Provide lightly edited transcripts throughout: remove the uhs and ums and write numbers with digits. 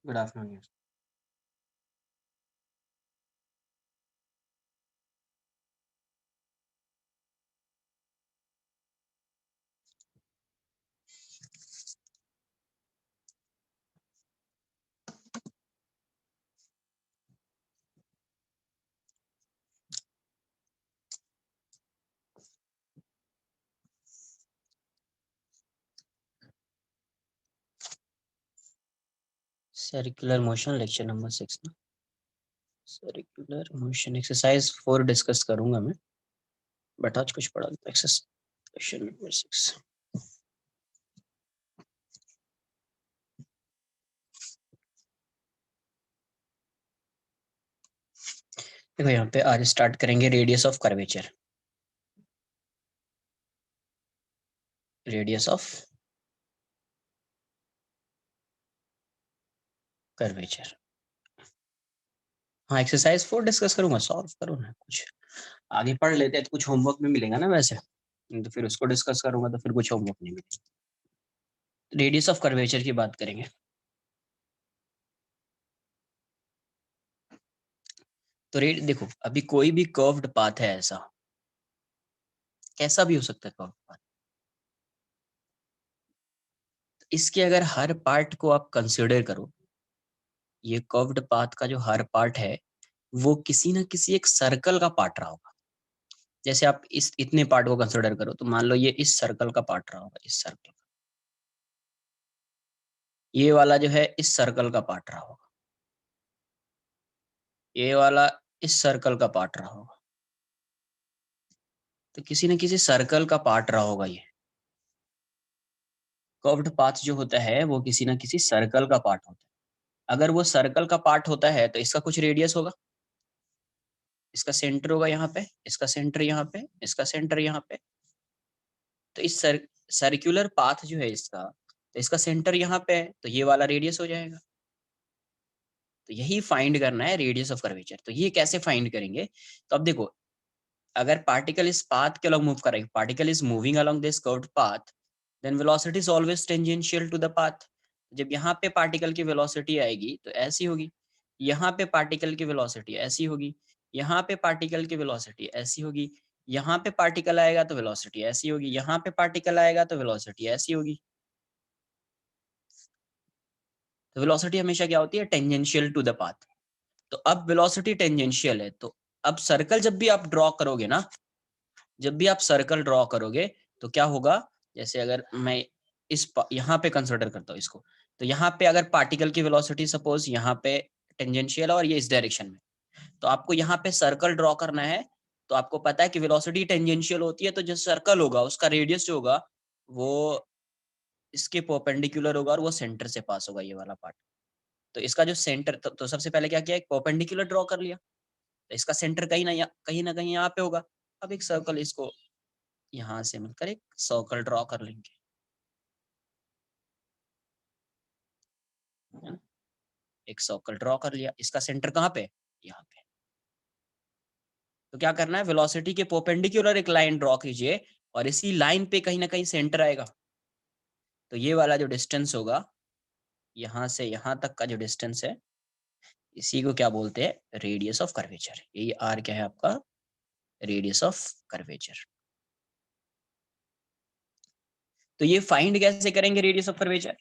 Good afternoon. Circular motion lecture number 6 ना। Circular motion exercise 4 discuss करूंगा मैं, but आज कुछ पढ़ा एक्सरसाइज नंबर 6। देखो यहाँ पे आज स्टार्ट करेंगे radius of curvature. Radius of curvature. हाँ, एक्सरसाइज 4 डिस्कस करूंगा, सॉल्व करो ना। कुछ आगे पढ़ लेते हैं तो कुछ होमवर्क में मिलेगा ना वैसे, तो फिर उसको डिस्कस करूंगा तो फिर कुछ होमवर्क नहीं मिलेगा। रेडियस ऑफ कर्वेचर की बात करेंगे। तो रेड देखो, अभी कोई भी कर्व्ड पाथ है, ऐसा कैसा भी हो सकता है कर्व्ड पाथ। इसके अगर हर पार्ट को आप कंसिडर करो, ये कर्व्ड पाथ का जो हर पार्ट है वो किसी ना किसी एक सर्कल का पार्ट रहा होगा। जैसे आप इस इतने पार्ट को कंसिडर करो तो मान लो ये इस सर्कल का पार्ट रहा होगा, इस सर्कल का। ये वाला जो है इस सर्कल का पार्ट रहा होगा, ये वाला इस सर्कल का पार्ट रहा होगा। तो किसी न किसी सर्कल का पार्ट रहा होगा ये। कर्व्ड पाथ जो होता है वो किसी न किसी सर्कल का पार्ट होता है। अगर वो सर्कल का पार्ट होता है तो इसका कुछ रेडियस होगा। इसका सेंटर होगा यहाँ पे, इसका सेंटर यहाँ पे, इसका सेंटर यहाँ पे। तो इस सर्कुलर पाथ जो है इसका, तो इसका सेंटर यहाँ पे है, तो ये वाला रेडियस हो जाएगा। तो यही फाइंड करना है रेडियस ऑफ कर्वेचर। तो ये कैसे फाइंड करेंगे? तो अब देखो, अगर पार्टिकल इस पाथ के अलॉन्ग मूव कर रहा है, particle is moving along this curved path, then velocity is always tangential to the path. जब यहाँ पे पार्टिकल की वेलोसिटी आएगी तो ऐसी होगी, यहाँ पे पार्टिकल की वेलोसिटी ऐसी होगी, यहाँ पे पार्टिकल की वेलोसिटी ऐसी होगी, यहाँ पे पार्टिकल आएगा तो वेलोसिटी ऐसी होगी, यहाँ पे पार्टिकल आएगा तो वेलोसिटी ऐसी होगी। तो वेलोसिटी हमेशा क्या होती है? Tangential to the path. तो अब वेलोसिटी टेंजेंशियल है, तो अब सर्कल जब भी आप ड्रॉ करोगे ना, जब भी आप सर्कल ड्रॉ करोगे तो क्या होगा? जैसे अगर मैं इस यहाँ पे कंसिडर करता हूँ इसको, तो यहाँ पे अगर पार्टिकल की वेलोसिटी सपोज यहाँ पे टेंजेंशियल है और ये इस डायरेक्शन में, तो आपको यहाँ पे सर्कल ड्रॉ करना है। तो आपको पता है कि वेलोसिटी टेंजेंशियल होती है, तो जो सर्कल होगा उसका रेडियस जो होगा वो इसके परपेंडिकुलर होगा और वो सेंटर से पास होगा, ये वाला पार्ट। तो इसका जो सेंटर, तो सबसे पहले क्या किया, एक परपेंडिकुलर ड्रॉ कर लिया। तो इसका सेंटर कहीं ना कहीं यहाँ पे होगा। अब एक सर्कल, इसको यहाँ से मिलकर एक सर्कल ड्रॉ कर लेंगे, है ना? एक सर्कल ड्रॉ कर लिया, इसका सेंटर कहाँ पे? यहाँ पे। तो क्या करना है, वेलोसिटी के परपेंडिकुलर एक लाइन ड्रॉ कीजिए और इसी लाइन पे कहीं ना कहीं सेंटर आएगा। तो ये वाला जो डिस्टेंस होगा, यहाँ से यहाँ तक का जो डिस्टेंस है, इसी को क्या बोलते हैं? Radius of curvature. ये आर क्या है आपका? Radius of curvature. तो ये फाइंड कैसे करेंगे रेडियस ऑफ कर्वेचर?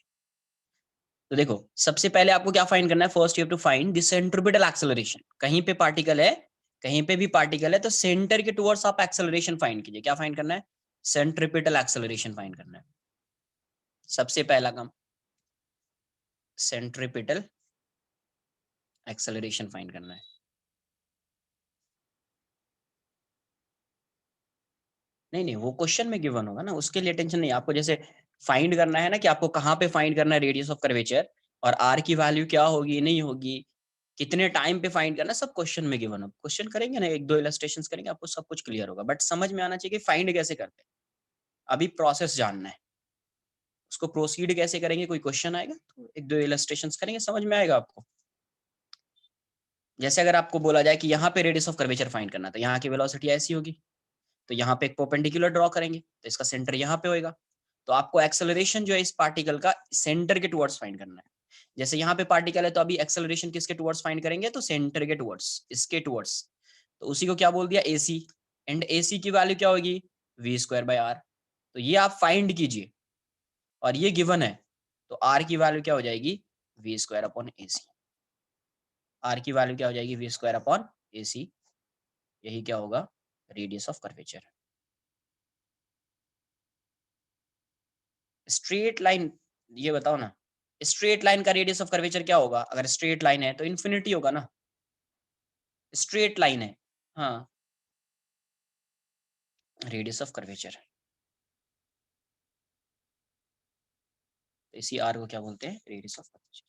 तो देखो, सबसे पहले आपको क्या फाइंड करना है? First you have to find the centripetal acceleration. कहीं पे पार्टिकल है, कहीं पे भी पार्टिकल है तो सेंटर के टुवर्ड्स आप एक्सेलरेशन फाइंड कीजिए। क्या फाइंड करना है? सेंट्रिपिटल एक्सेलरेशन फाइंड करना है। सबसे पहला काम, सेंट्रिपिटल एक्सेलरेशन फाइंड करना है। नहीं नहीं, वो क्वेश्चन में गिवन होगा ना, उसके लिए टेंशन नहीं। आपको जैसे फाइंड करना है ना कि आपको कहाँ पे फाइंड करना है रेडियस ऑफ कर्वेचर, और आर की वैल्यू क्या होगी नहीं होगी, कितने टाइम पे फाइंड करना, सब क्वेश्चन में गिवन हो। क्वेश्चन करेंगे ना, एक दो इलस्ट्रेशंस करेंगे, आपको सब कुछ क्लियर होगा। बट समझ में आना चाहिए कि फाइंड कैसे करते हैं। अभी प्रोसेस जानना है, उसको प्रोसीड कैसे करेंगे। कोई क्वेश्चन आएगा तो एक दो इलस्ट्रेशंस करेंगे, समझ में आएगा आपको। जैसे अगर आपको बोला जाए कि यहाँ पे रेडियस ऑफ कर्वेचर फाइंड करना, तो यहाँ की वेलोसिटी ऐसी होगी, तो यहाँ पे एक परपेंडिकुलर ड्रॉ करेंगे तो इसका सेंटर यहाँ पे होएगा। तो आपको एक्सेलरेशन जो है इस पार्टिकल का सेंटर के टुवर्ड्स फाइंड करना है। जैसे यहाँ पे पार्टिकल है तो अभी एक्सेलरेशन किसके टुवर्ड्स फाइंड करेंगे, तो सेंटर के टुवर्ड्स, इसके टुवर्ड्स, तो उसी को क्या बोल दिया, AC, एंड AC की वैल्यू क्या होगी, v²/r। तो ये आप फाइंड कीजिए और ये गिवन है, तो r की वैल्यू क्या हो जाएगी, v²/ac। r की वैल्यू क्या हो जाएगी, v²/ac। यही क्या होगा, radius of curvature. Straight line, ये बताओ ना, स्ट्रेट लाइन का रेडियस ऑफ कर्वेचर क्या होगा, अगर स्ट्रेट लाइन है तो इन्फिनिटी होगा ना, स्ट्रेट लाइन है। हाँ, रेडियस ऑफ कर्वेचर, तो इसी आर को क्या बोलते हैं, रेडियस ऑफ कर्वेचर।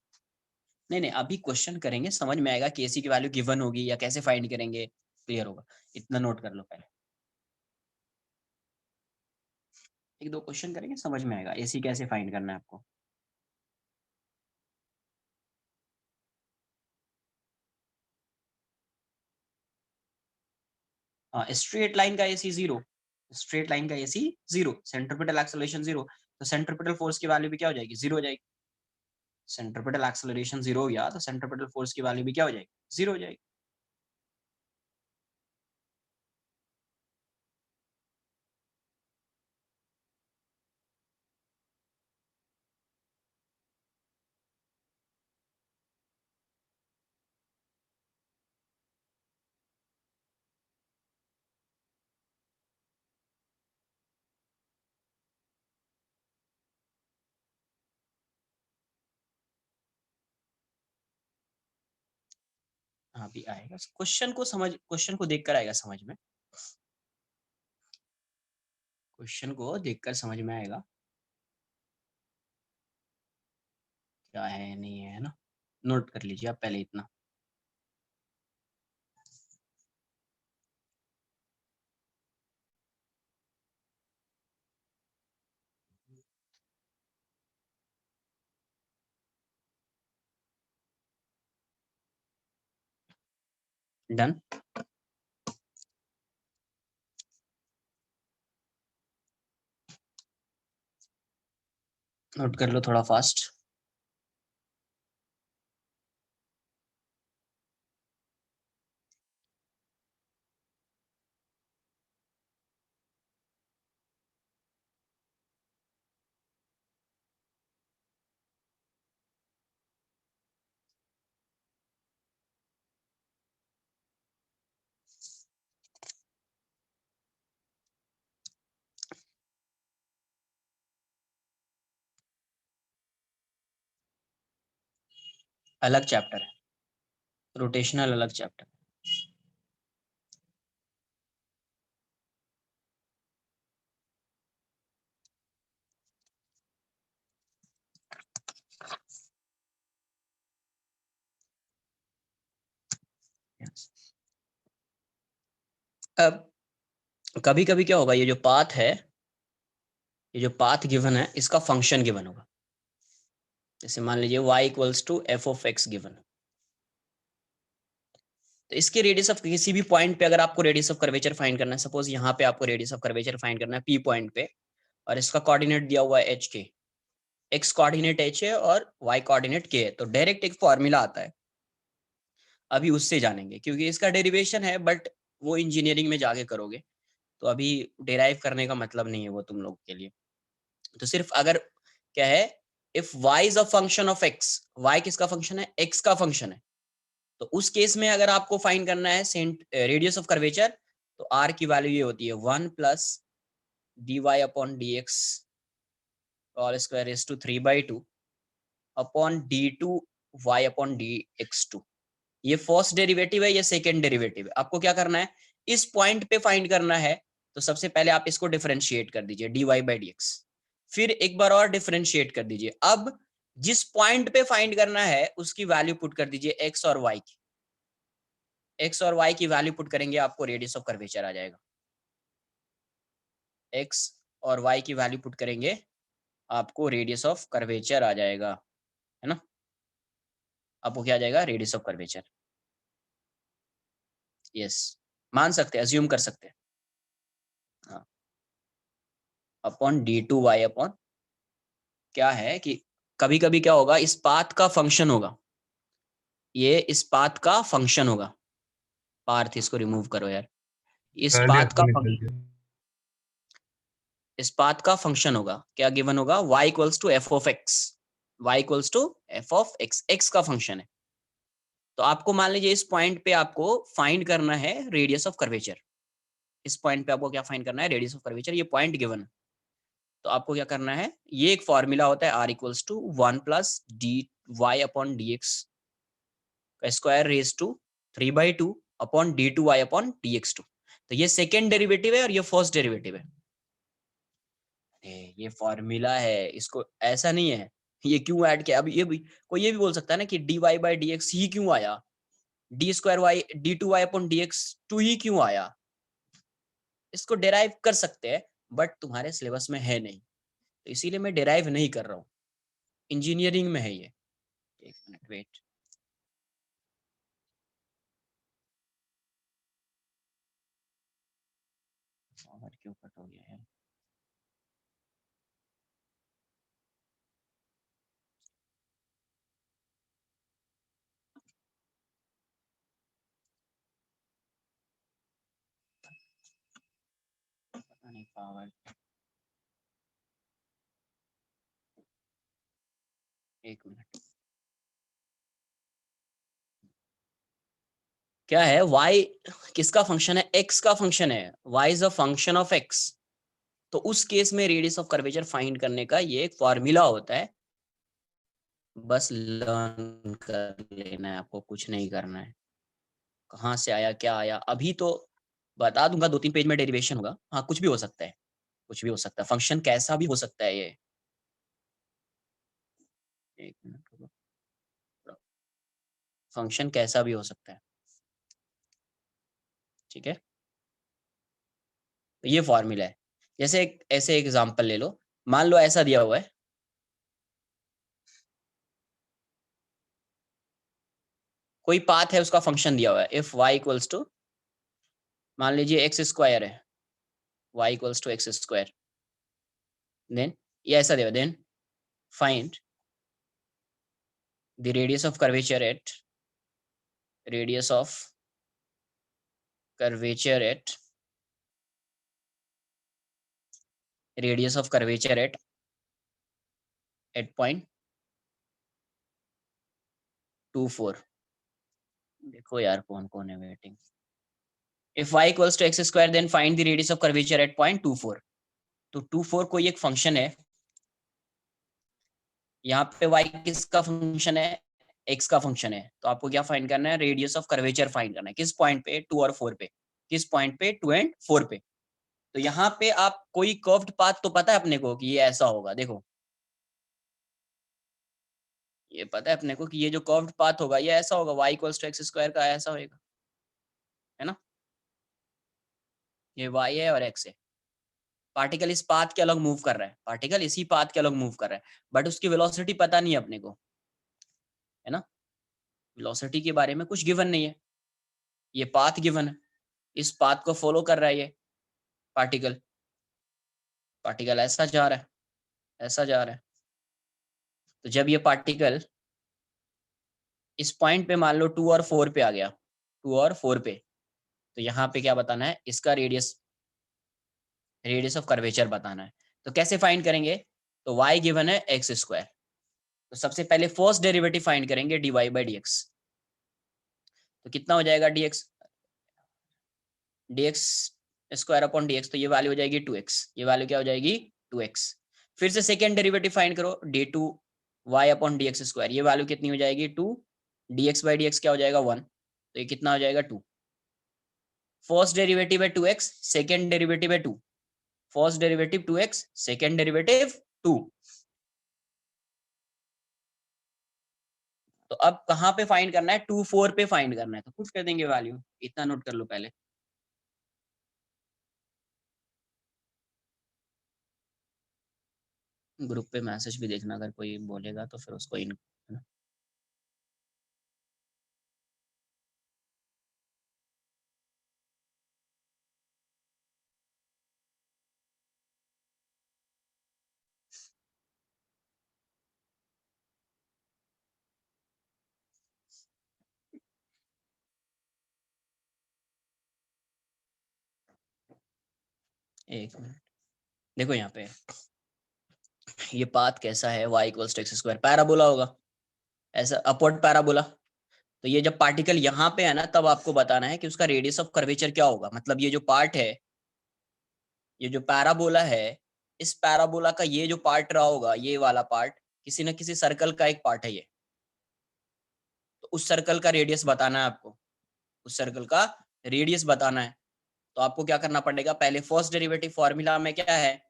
नहीं नहीं, अभी क्वेश्चन करेंगे, समझ में आएगा कि एसी की वैल्यू गिवन होगी या कैसे फाइंड करेंगे, क्लियर होगा। इतना नोट कर लो पहले, एक दो क्वेश्चन करेंगे, समझ में आएगा एसी कैसे फाइंड करना है आपको। हाँ, स्ट्रेट लाइन का एसी 0, स्ट्रेट लाइन का एसी 0, सेंट्रिपिटल एक्सेलरेशन 0, तो सेंट्रिपिटल फोर्स की वैल्यू भी क्या हो जाएगी, 0 हो जाएगी। सेंट्रिपिटल एक्सेलरेशन 0 हो गया तो सेंट्रिपिटल फोर्स की वैल्यू भी क्या हो जाएगी, 0 हो जाएगी। हाँ, भी आएगा, क्वेश्चन को समझ, क्वेश्चन को देखकर आएगा समझ में, क्वेश्चन को देखकर समझ में आएगा क्या है नहीं है ना। नोट कर लीजिए आप पहले इतना। डन, नोट कर लो थोड़ा फास्ट। अलग चैप्टर है, रोटेशनल अलग चैप्टर। अब कभी कभी क्या होगा, ये जो पाथ है, ये जो पाथ गिवन है, इसका फंक्शन गिवन होगा। जैसे मान लीजिए y = f(x) गिवन, तो इसके रेडियस ऑफ किसी भी पॉइंट पे अगर आपको रेडियस ऑफ कर्वेचर फाइंड करना है, सपोज यहाँ पे आपको रेडियस ऑफ कर्वेचर फाइंड करना है P पॉइंट पे, और इसका कोऑर्डिनेट दिया हुआ है h के, x कोऑर्डिनेट h है और y कोऑर्डिनेट k है, तो डायरेक्ट एक फॉर्मूला आता है, अभी उससे जानेंगे, क्योंकि इसका डेरिवेशन है बट वो इंजीनियरिंग में जाके करोगे, तो अभी डेराइव करने का मतलब नहीं है वो तुम लोग के लिए। तो सिर्फ अगर क्या है, if y is a function of x, y किसका फंक्शन है, x का फंक्शन है, तो उस केस में अगर आपको फाइंड करना है रेडियस ऑफ कर्वेचर, तो r की वैल्यू ये होती है 1 + dy/dx all square is to 3/2 upon d2y/dx2। ये फर्स्ट डेरिवेटिव है, ये सेकेंड डेरिवेटिव है। आपको क्या करना है, इस पॉइंट पे फाइंड करना है, तो सबसे पहले आप इसको डिफरेंशिएट कर दीजिए dy/dx, फिर एक बार और डिफरेंशिएट कर दीजिए। अब जिस पॉइंट पे फाइंड करना है उसकी वैल्यू पुट कर दीजिए x और y की, x और y की वैल्यू पुट करेंगे आपको रेडियस ऑफ कर्वेचर आ जाएगा। x और y की वैल्यू पुट करेंगे आपको रेडियस ऑफ कर्वेचर आ जाएगा, है ना। आपको क्या आ जाएगा, रेडियस ऑफ कर्वेचर। यस, मान सकते हैं, अज्यूम कर सकते हैं। अपॉन d2y अपॉन क्या है कि कभी कभी क्या होगा, इस पाथ का फंक्शन होगा, ये इस पाथ का फंक्शन होगा। पार्थ इसको रिमूव करो यार। इस निकाल दिया, पाथ का आपको निकाल दिया। इस पाथ का फंक्शन होगा, क्या गिवन होगा, y equals to f of x. y equals to f of x, एक्स का फंक्शन है। तो आपको मान लीजिए इस पॉइंट पे आपको फाइंड करना है रेडियस ऑफ कर्वेचर। इस पॉइंट पे आपको क्या फाइंड करना है, रेडियस ऑफ कर्वेचर, ये पॉइंट गिवन। तो आपको क्या करना है, ये एक फॉर्मूला होता है r equals to 1 plus d y upon d x का square raise to 3/2 upon d two y upon d x two. तो ये सेकेंड डेरिवेटिव है और ये फर्स्ट डेरिवेटिव है। ये फॉर्मूला है, इसको ऐसा नहीं है ये क्यों ऐड किया। अब ये भी कोई ये भी बोल सकता है ना कि d y by d x ही क्यों आया, d square y d two y upon d x two ही क्यों आया। इसको डेराइव कर सकते हैं, बट तुम्हारे सिलेबस में है नहीं, तो इसीलिए मैं डेराइव नहीं कर रहा हूँ। इंजीनियरिंग में है ये। एक मिनट वेट। पावर क्यों कट हो गया है। पता नहीं पावर। एक मिनट। क्या है, y किसका फंक्शन है, x का फंक्शन है, y is a function of x। तो उस केस में रेडियस ऑफ कर्वेचर फाइंड करने का ये एक फॉर्मूला होता है, बस लर्न कर लेना है आपको, कुछ नहीं करना है। कहाँ से आया क्या आया अभी तो बता दूंगा, 2-3 पेज में डेरिवेशन होगा। हाँ कुछ भी हो सकता है, कुछ भी हो सकता है, फंक्शन कैसा भी हो सकता है ये। एक मिनट, फंक्शन कैसा भी हो सकता है, ठीक है। तो ये फॉर्मूला है। जैसे एक ऐसे एग्जांपल ले लो, मान लो ऐसा दिया हुआ है, कोई पाथ है उसका फंक्शन दिया हुआ है, इफ y इक्वल्स टू, मान लीजिए एक्स स्क्वायर है, y equals to x square, then ये ऐसा दिया, then find the radius of curvature at, radius of curvature at, radius of curvature at point 24। देखो यार कौन कौन है waiting. If y equals to x square then find the radius of curvature at point 24। तो 24 कोई एक function है, यहाँ पे y किसका फंक्शन है, x का फंक्शन है। तो आपको क्या फाइंड करना है, रेडियस ऑफ कर्वेचर फाइंड करना है। किस पॉइंट पे, 2 और 4 पे। किस पॉइंट पे, 2 एंड 4 पे। तो यहाँ पे आप कोई कर्व्ड पाथ तो पता है अपने को कि ये ऐसा होगा, देखो ये पता है अपने को कि ये जो कर्व्ड पाथ होगा ये ऐसा होगा, y equals to x square का ऐसा होगा, है ना। ये y है और x है। पार्टिकल इस पाथ के अलग मूव कर रहा है, पार्टिकल इसी पाथ के अलग मूव कर रहा है, बट उसकी वेलोसिटी पता नहीं है अपने को, है ना। वेलोसिटी के बारे में कुछ गिवन नहीं है, ये पाथ गिवन है, इस पाथ को फॉलो कर रहा है ये पार्टिकल। पार्टिकल ऐसा जा रहा है, ऐसा जा रहा है। तो जब ये पार्टिकल इस पॉइंट पे मान लो 2 और 4 पे आ गया, 2 और 4 पे, तो यहाँ पे क्या बताना है, इसका रेडियस, रेडियस ऑफ कर्वेचर बताना है। तो कैसे फाइंड करेंगे, तो y गिवन है एक्स स्क्वायर, तो सबसे पहले फर्स्ट डेरिवेटिव फाइंड करेंगे dy बाई डी एक्स। तो कितना हो जाएगा dx, dx square upon dx, तो ये वैल्यू हो जाएगी 2x, ये वैल्यू क्या हो जाएगी 2x। फिर से सेकेंड डेरिवेटिव फाइंड करो, d2 y upon dx square, ये वैल्यू कितनी हो जाएगी 2, dx बाई dx क्या हो जाएगा 1, तो ये कितना हो जाएगा 2। फर्स्ट डेरिवेटिव है 2x, सेकेंड डेरिवेटिव है 2, first derivative 2x, second derivative 2। तो अब कहाँ पे फाइंड करना है, 2 4 पे फाइंड करना है, तो पुट कर देंगे वैल्यू, इतना नोट कर लो पहले। ग्रुप पे मैसेज भी देखना, अगर कोई बोलेगा तो फिर उसको इन, एक मिनट, देखो यहाँ पे ये पाथ कैसा है, y equals to x square, parabola होगा, ऐसा अपवर्ड पैराबोला। तो ये जब पार्टिकल यहाँ पे है ना, तब आपको बताना है कि उसका रेडियस ऑफ कर्वेचर क्या होगा। मतलब ये जो पार्ट है, ये जो पैराबोला है, इस पैराबोला का ये जो पार्ट रहा होगा, ये वाला पार्ट किसी न किसी सर्कल का एक पार्ट है ये। तो उस सर्कल का रेडियस बताना है आपको, उस सर्कल का रेडियस बताना है। तो आपको क्या करना पड़ेगा, पहले फर्स्ट डेरिवेटिव फॉर्मूला में क्या है,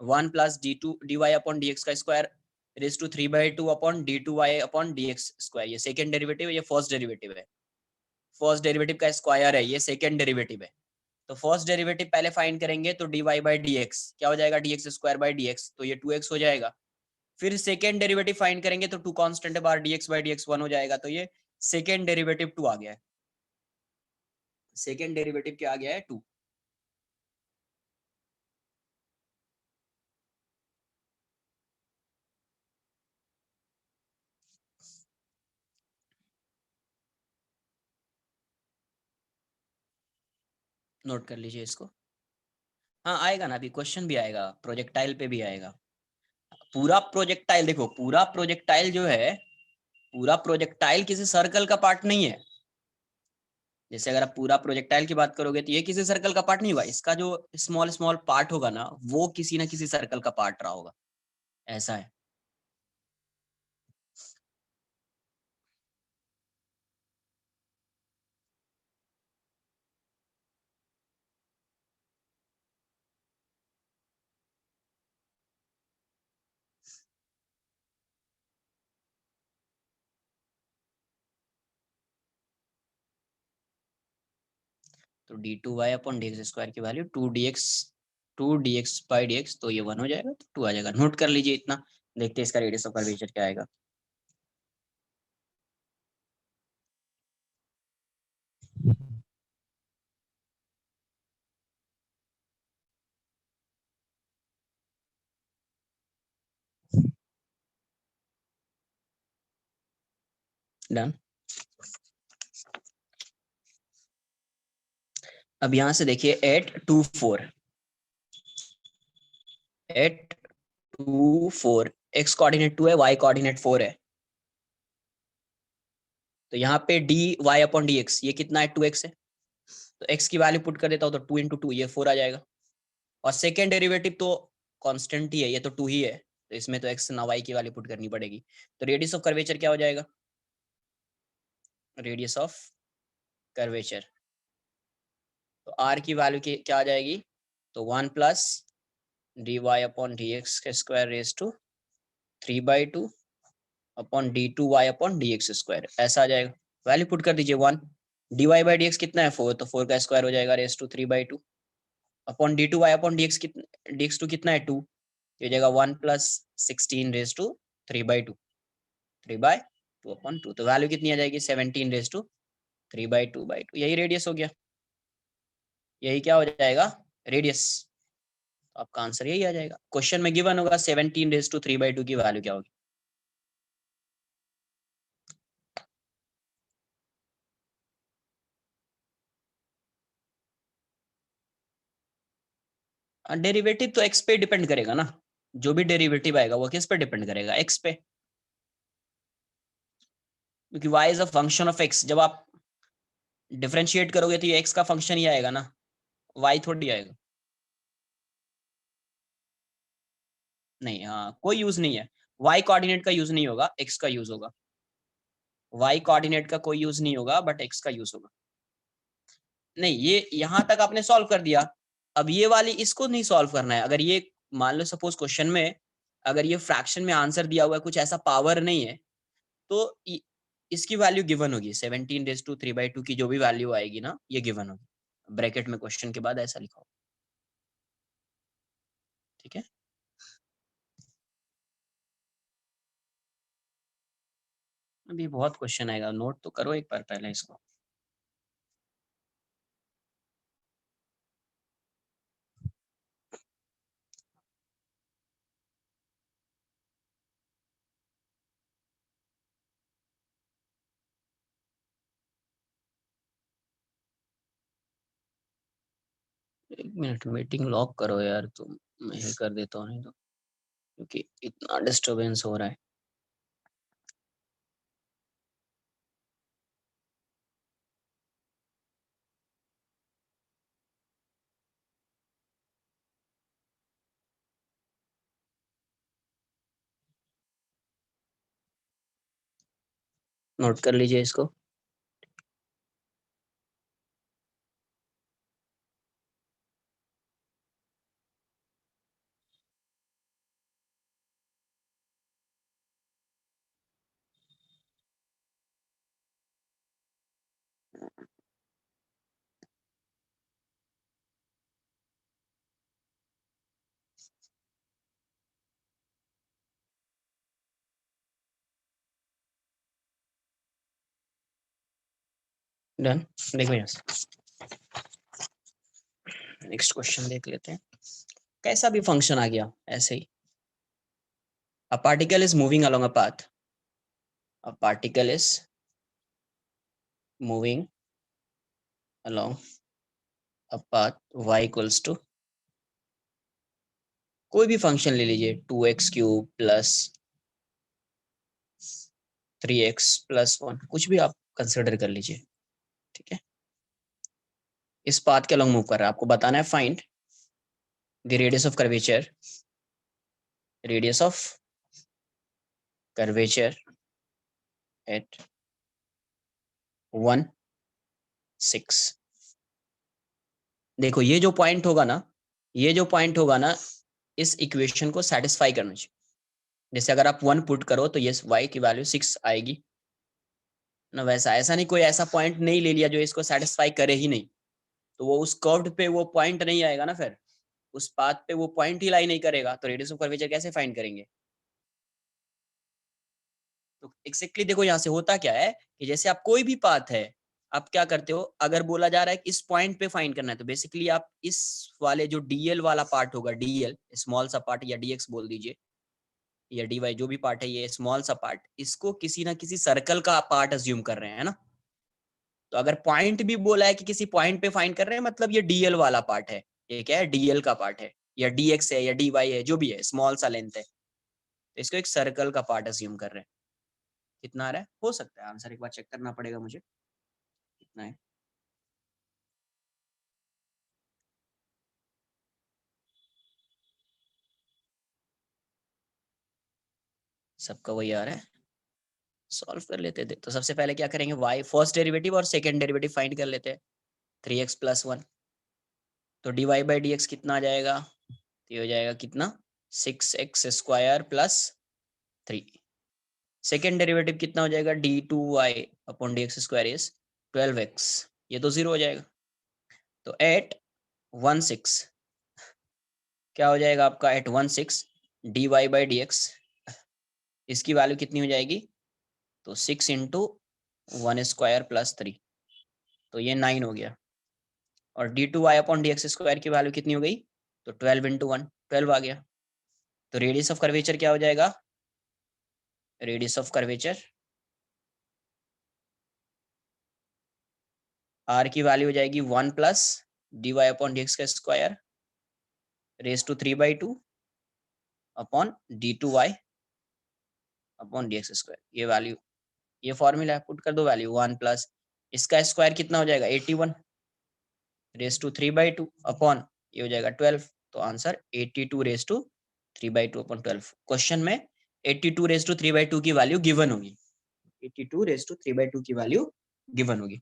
1 प्लस dy/dx का square raise to 3/2 upon d2y/dx square. ये सेकंड डेरिवेटिव है, ये फर्स्ट डेरिवेटिव है। फर्स्ट डेरिवेटिव का स्क्वायर है, ये सेकंड डेरिवेटिव है। तो फर्स्ट डेरिवेटिव पहले फाइंड करेंगे, तो dy/dx क्या हो जाएगा, dx स्क्वायर बाई dx, तो ये 2x हो जाएगा। फिर सेकेंड डेरिवेटिव फाइंड करेंगे, तो 2 कांस्टेंट है बार dx/dx 1 हो जाएगा, तो ये सेकेंड डेरिवेटिव 2 आ गया है। सेकेंड डेरिवेटिव क्या आ गया है, 2। नोट कर लीजिए इसको। हाँ आएगा ना, अभी क्वेश्चन भी आएगा, प्रोजेक्टाइल पे भी आएगा। पूरा प्रोजेक्टाइल देखो, पूरा प्रोजेक्टाइल जो है, पूरा प्रोजेक्टाइल किसी सर्कल का पार्ट नहीं है। जैसे अगर आप पूरा प्रोजेक्टाइल की बात करोगे, तो ये किसी सर्कल का पार्ट नहीं हुआ, इसका जो स्मॉल स्मॉल पार्ट होगा ना, वो किसी ना किसी सर्कल का पार्ट रहा होगा, ऐसा है। तो d2y/dx² की वैल्यू 2 dx/dx, तो ये 1 हो जाएगा, तो 2 आ जाएगा। नोट कर लीजिए इतना। देखते हैं इसका रेडियस ऑफ कर्वेचर क्या आएगा। डन। अब यहां से देखिए 8 2 4, 8 2 4, x कोऑर्डिनेट 2 है, y कोऑर्डिनेट 4 है। तो यहाँ पे dy/dx ये कितना है, 2x है। तो x की वैल्यू पुट कर देता हूँ, तो 2 × 2 ये 4 आ जाएगा। और सेकेंड डेरिवेटिव तो कांस्टेंट ही है, ये तो 2 ही है, तो इसमें तो x ना y की वैल्यू पुट करनी पड़ेगी। तो रेडियस ऑफ कर्वेचर क्या हो जाएगा, रेडियस ऑफ कर्वेचर, तो r की वैल्यू की क्या आ जाएगी, तो 1 प्लस dy/dx का square raise to 3/2 upon d2y/dx square, ऐसा आ जाएगा। वैल्यू पुट कर दीजिए 1, dy/dx कितना है 4, तो 4 का स्क्वायर हो जाएगा रेज टू 3/2 अपॉन d2y/dx कितना, dx2 कितना है 2, ये जाएगा 1 प्लस 16 रेज टू 3/2, 3/2 अपॉन 2, तो वैल्यू कितनी आ जाएगी 17 रेज टू 3/2/2। यही रेडियस हो गया, यही क्या हो जाएगा, रेडियस। तो आपका आंसर यही आ जाएगा। क्वेश्चन में गिवन होगा 17 रेज टू 3/2 की वैल्यू क्या होगी। डेरिवेटिव तो एक्स पे डिपेंड करेगा ना, जो भी डेरिवेटिव आएगा वो किस पे डिपेंड करेगा, एक्स पे, क्योंकि y is a function of x। जब आप डिफरेंशिएट करोगे तो ये x का फंक्शन ही आएगा ना, y थोड़ी आएगा। नहीं, हाँ कोई यूज नहीं है, y कोऑर्डिनेट का यूज नहीं होगा, x का यूज होगा। y कोऑर्डिनेट का कोई यूज नहीं होगा, बट x का यूज होगा। नहीं, ये यहां तक आपने सॉल्व कर दिया। अब ये वाली इसको नहीं सॉल्व करना है। अगर ये मान लो सपोज क्वेश्चन में अगर ये फ्रैक्शन में आंसर दिया हुआ है, कुछ ऐसा पावर नहीं है, तो इसकी वैल्यू गिवन होगी 17 रेज टू 3/2 की जो भी वैल्यू आएगी ना, ये गिवन होगी ब्रैकेट में, क्वेश्चन के बाद ऐसा लिखा हो। ठीक है, अभी बहुत क्वेश्चन आएगा, नोट तो करो एक बार पहले इसको। एक मिनट, मीटिंग लॉक करो यार तुम, मैं ही कर देता हूँ नहीं तो, क्योंकि इतना डिस्टरबेंस हो रहा है। नोट कर लीजिए इसको। डन। देखो यहाँ से नेक्स्ट क्वेश्चन देख लेते हैं। कैसा भी फंक्शन आ गया ऐसे ही, a particle is moving along a path, a particle is moving along a path y equals to, कोई भी फंक्शन ले लीजिए, 2x³ प्लस 3x+1, कुछ भी आप कंसिडर कर लीजिए, ठीक है। इस पाथ के अलॉन्ग मूव कर रहा है, आपको बताना है find the radius of curvature, radius of curvature eight 1 6। देखो ये जो पॉइंट होगा ना, ये जो पॉइंट होगा ना, इस इक्वेशन को सेटिस्फाई करना चाहिए। जैसे अगर आप 1 पुट करो तो ये y की वैल्यू 6 आएगी ना, वैसा ऐसा नहीं कोई ऐसा पॉइंट नहीं ले लिया जो इसको सेटिस्फाई करे ही नहीं, तो वो उस कर्व्ड पे वो पॉइंट नहीं आएगा ना, फिर उस पाथ पे वो पॉइंट ही लाई नहीं करेगा, तो रेडियस ऑफ कर्वेचर कैसे फाइंड करेंगे। तो एक्जेक्टली देखो यहाँ से होता क्या है कि जैसे आप कोई भी पाथ है, आप क्या करते हो, अगर बोला जा रहा है कि इस पॉइंट पे फाइंड करना है, तो बेसिकली आप इस वाले जो डीएल वाला पार्ट होगा, डीएल स्मॉल सा पार्ट या डीएक्स बोल दीजिए या डीवाई, जो भी पार्ट है ये स्मॉल सा पार्ट, इसको किसी ना किसी सर्कल का पार्ट अज्यूम कर रहे हैं, है ना। तो अगर पॉइंट भी बोला है कि किसी पॉइंट पे फाइंड कर रहे हैं, मतलब ये डीएल वाला पार्ट है, ये क्या है, डीएल का पार्ट है, या डीएक्स है या डीवाई है, जो भी है स्मॉल सा लेंथ है, तो इसको एक सर्कल का पार्ट अज्यूम कर रहे हैं। कितना आ रहा है, हो सकता है आंसर एक बार चेक करना पड़ेगा मुझे, कितना है। सबका वही आ रहा है, सॉल्व कर लेते थे। तो सबसे पहले क्या करेंगे, y फर्स्ट डेरिवेटिव और सेकंड डेरिवेटिव फाइंड कर लेते हैं, 3x+1, तो dy बाई डी एक्स कितना आ जाएगा, तो ये हो जाएगा कितना, 6x² + 3। सेकेंड डेरिवेटिव कितना हो जाएगा, d2y/dx² इज 12x, ये तो 0 हो जाएगा। तो एट 1 6 क्या हो जाएगा आपका, at 1 6 dy by d x, इसकी वैल्यू कितनी हो जाएगी, तो 6 × 1² + 3, तो ये 9 हो गया। और d2y/dx² की वैल्यू कितनी हो गई, तो 12 × 1 12 आ गया। तो रेडियस ऑफ कर्वेचर क्या हो जाएगा, रेडियस ऑफ कर्वेचर r की वैल्यू हो जाएगी 1 + dy/dx² raise to 3/2 upon d2y/dx²। ये वैल्यू, ये फॉर्मूला पुट कर दो, वैल्यू 1 प्लस इसका स्क्वायर कितना हो जाएगा, 81 रेज टू 3/2 अपॉन ये हो जाएगा 12, तो answer 82 raise to 3/2 upon 12। Question में 82 रेज टू 3/2 की वैल्यू गिवन होगी, 82 रेज टू 3/2 की वैल्यू गिवन होगी।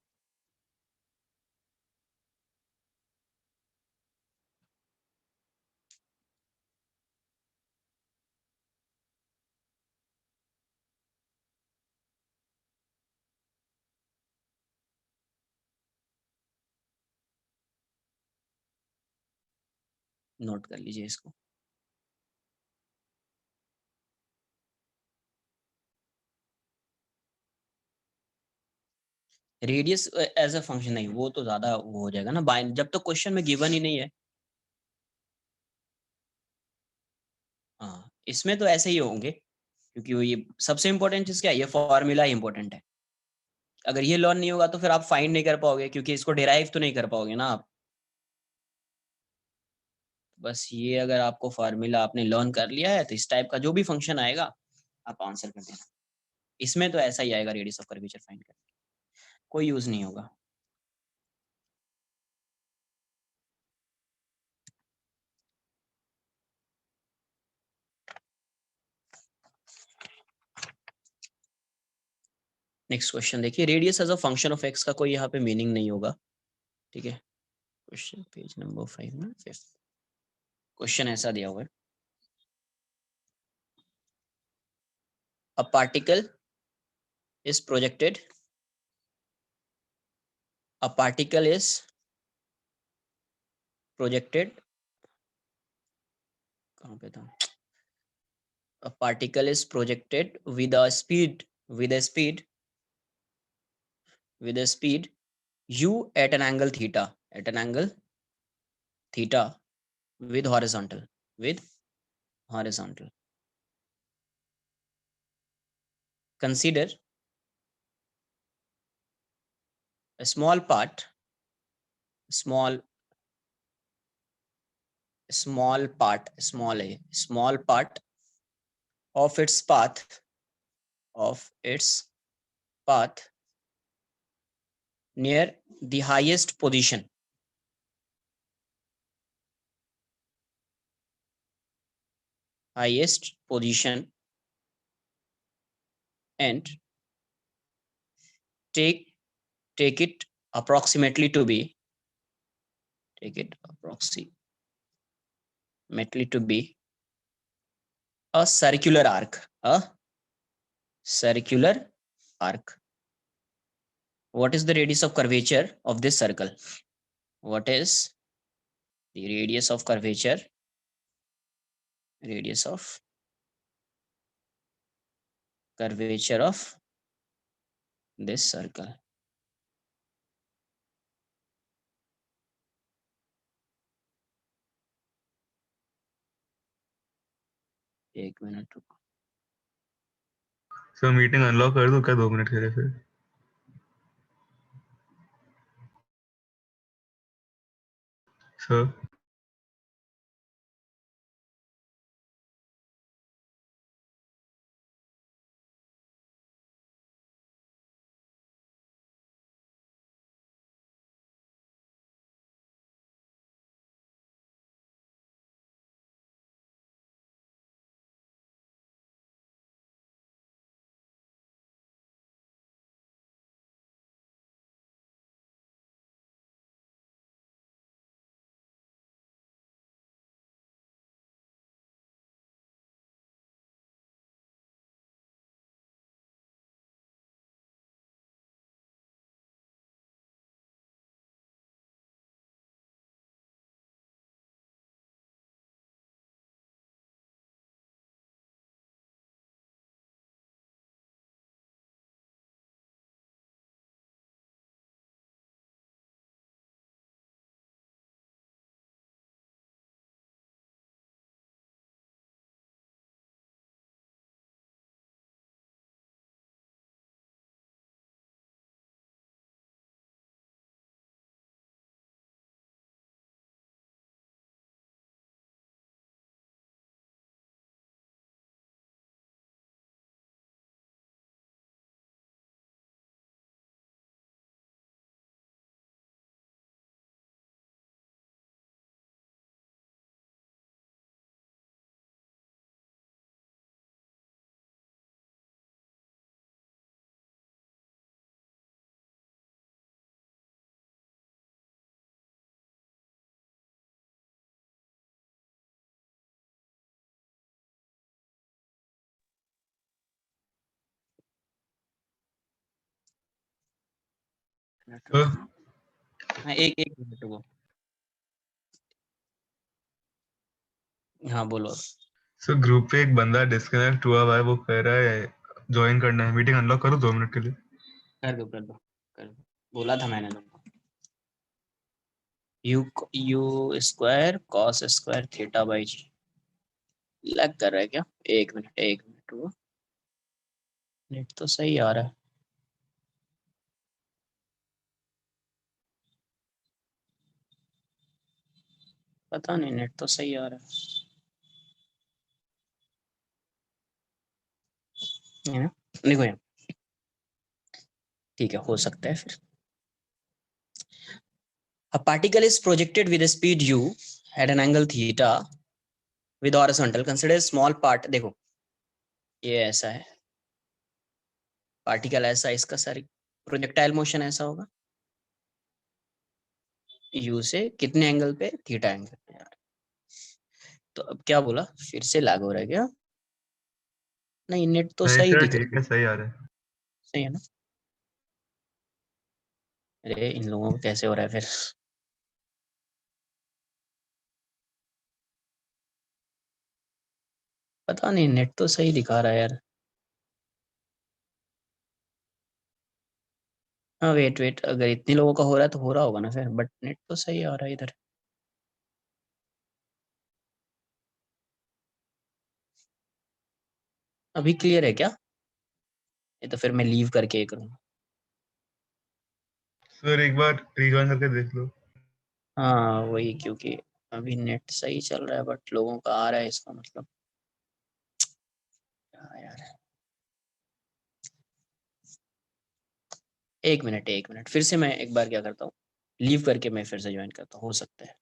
नोट कर लीजिए इसको। रेडियस एज अ फंक्शन नहीं, वो तो ज्यादा वो हो जाएगा ना, जब तक क्वेश्चन में गिवन ही नहीं है। हाँ इसमें तो ऐसे ही होंगे, क्योंकि वो ये सबसे इंपॉर्टेंट चीज क्या है, ये फॉर्मूला इंपॉर्टेंट है। अगर ये लर्न नहीं होगा तो फिर आप फाइंड नहीं कर पाओगे, क्योंकि इसको डिराइव तो नहीं कर पाओगे ना आप। बस ये अगर आपको फार्मूला आपने लर्न कर लिया है तो इस टाइप का जो भी फंक्शन आएगा आप आंसर कर देना। इसमें तो ऐसा ही आएगा, रेडियस ऑफ कर्वेचर फाइंड करने, कोई यूज नहीं होगा। नेक्स्ट क्वेश्चन देखिए, radius as a function of x का कोई यहाँ पे मीनिंग नहीं होगा, ठीक है। क्वेश्चन पेज नंबर 5 में फिफ्थ क्वेश्चन ऐसा दिया हुआ है, a particle is projected, a particle is projected, कहाँ पे था, a particle is projected with a speed with a speed u at an angle theta with horizontal. Consider a small part, small small part of its path near the highest position and take take it approximately to be a circular arc. What is the radius of curvature of this circle? What is the radius of curvature of this circle? एक minute रुको। Sir meeting unlock कर दूं क्या 2 minute के लिए फिर? Sir हाँ एक मिनट रुको। हाँ बोलो। सर ग्रुप पे एक बंदा डिस्कनेक्ट हुआ हुआ है, वो कह रहा है ज्वाइन करना है। मीटिंग अनलॉक करूं 2 मिनट के लिए? कर दो बोला था मैंने तुमको। U square cos square theta by g लग कर रहा है क्या? एक मिनट रुको, नेट तो सही आ रहा है। पता नहीं, नेट तो सही आ रहा है ना। देखो यहाँ, ठीक है, हो सकता है फिर। A particle is projected with a speed u at an angle theta with horizontal. Consider a small part. देखो ये ऐसा है, पार्टिकल ऐसा, इसका सारी प्रोजेक्टाइल मोशन ऐसा होगा, u से कितने एंगल पे, थीटा एंगल पे यार। तो अब क्या बोला, फिर से लैग हो रहा है क्या? नहीं, नेट तो नहीं सही सर, दिख रहा ठीक है, सही आ रहा है। है, सही है ना। अरे इन लोगों को कैसे हो रहा है फिर। पता नहीं, नेट तो सही दिखा रहा है यार। हाँ वेट वेट, अगर इतने लोगों का हो रहा है तो हो रहा होगा ना फिर, बट नेट तो सही आ रहा है इधर। अभी क्लियर है क्या? ये तो फिर मैं लीव करके ये करूँगा। सर एक बार रिजॉइन करके देख लो। हाँ वही, क्योंकि अभी नेट सही चल रहा है बट लोगों का आ रहा है, इसका मतलब क्या यार। एक मिनट फिर से मैं एक बार क्या करता हूँ, लीव करके मैं फिर से ज्वाइन करता हूँ, हो सकता है।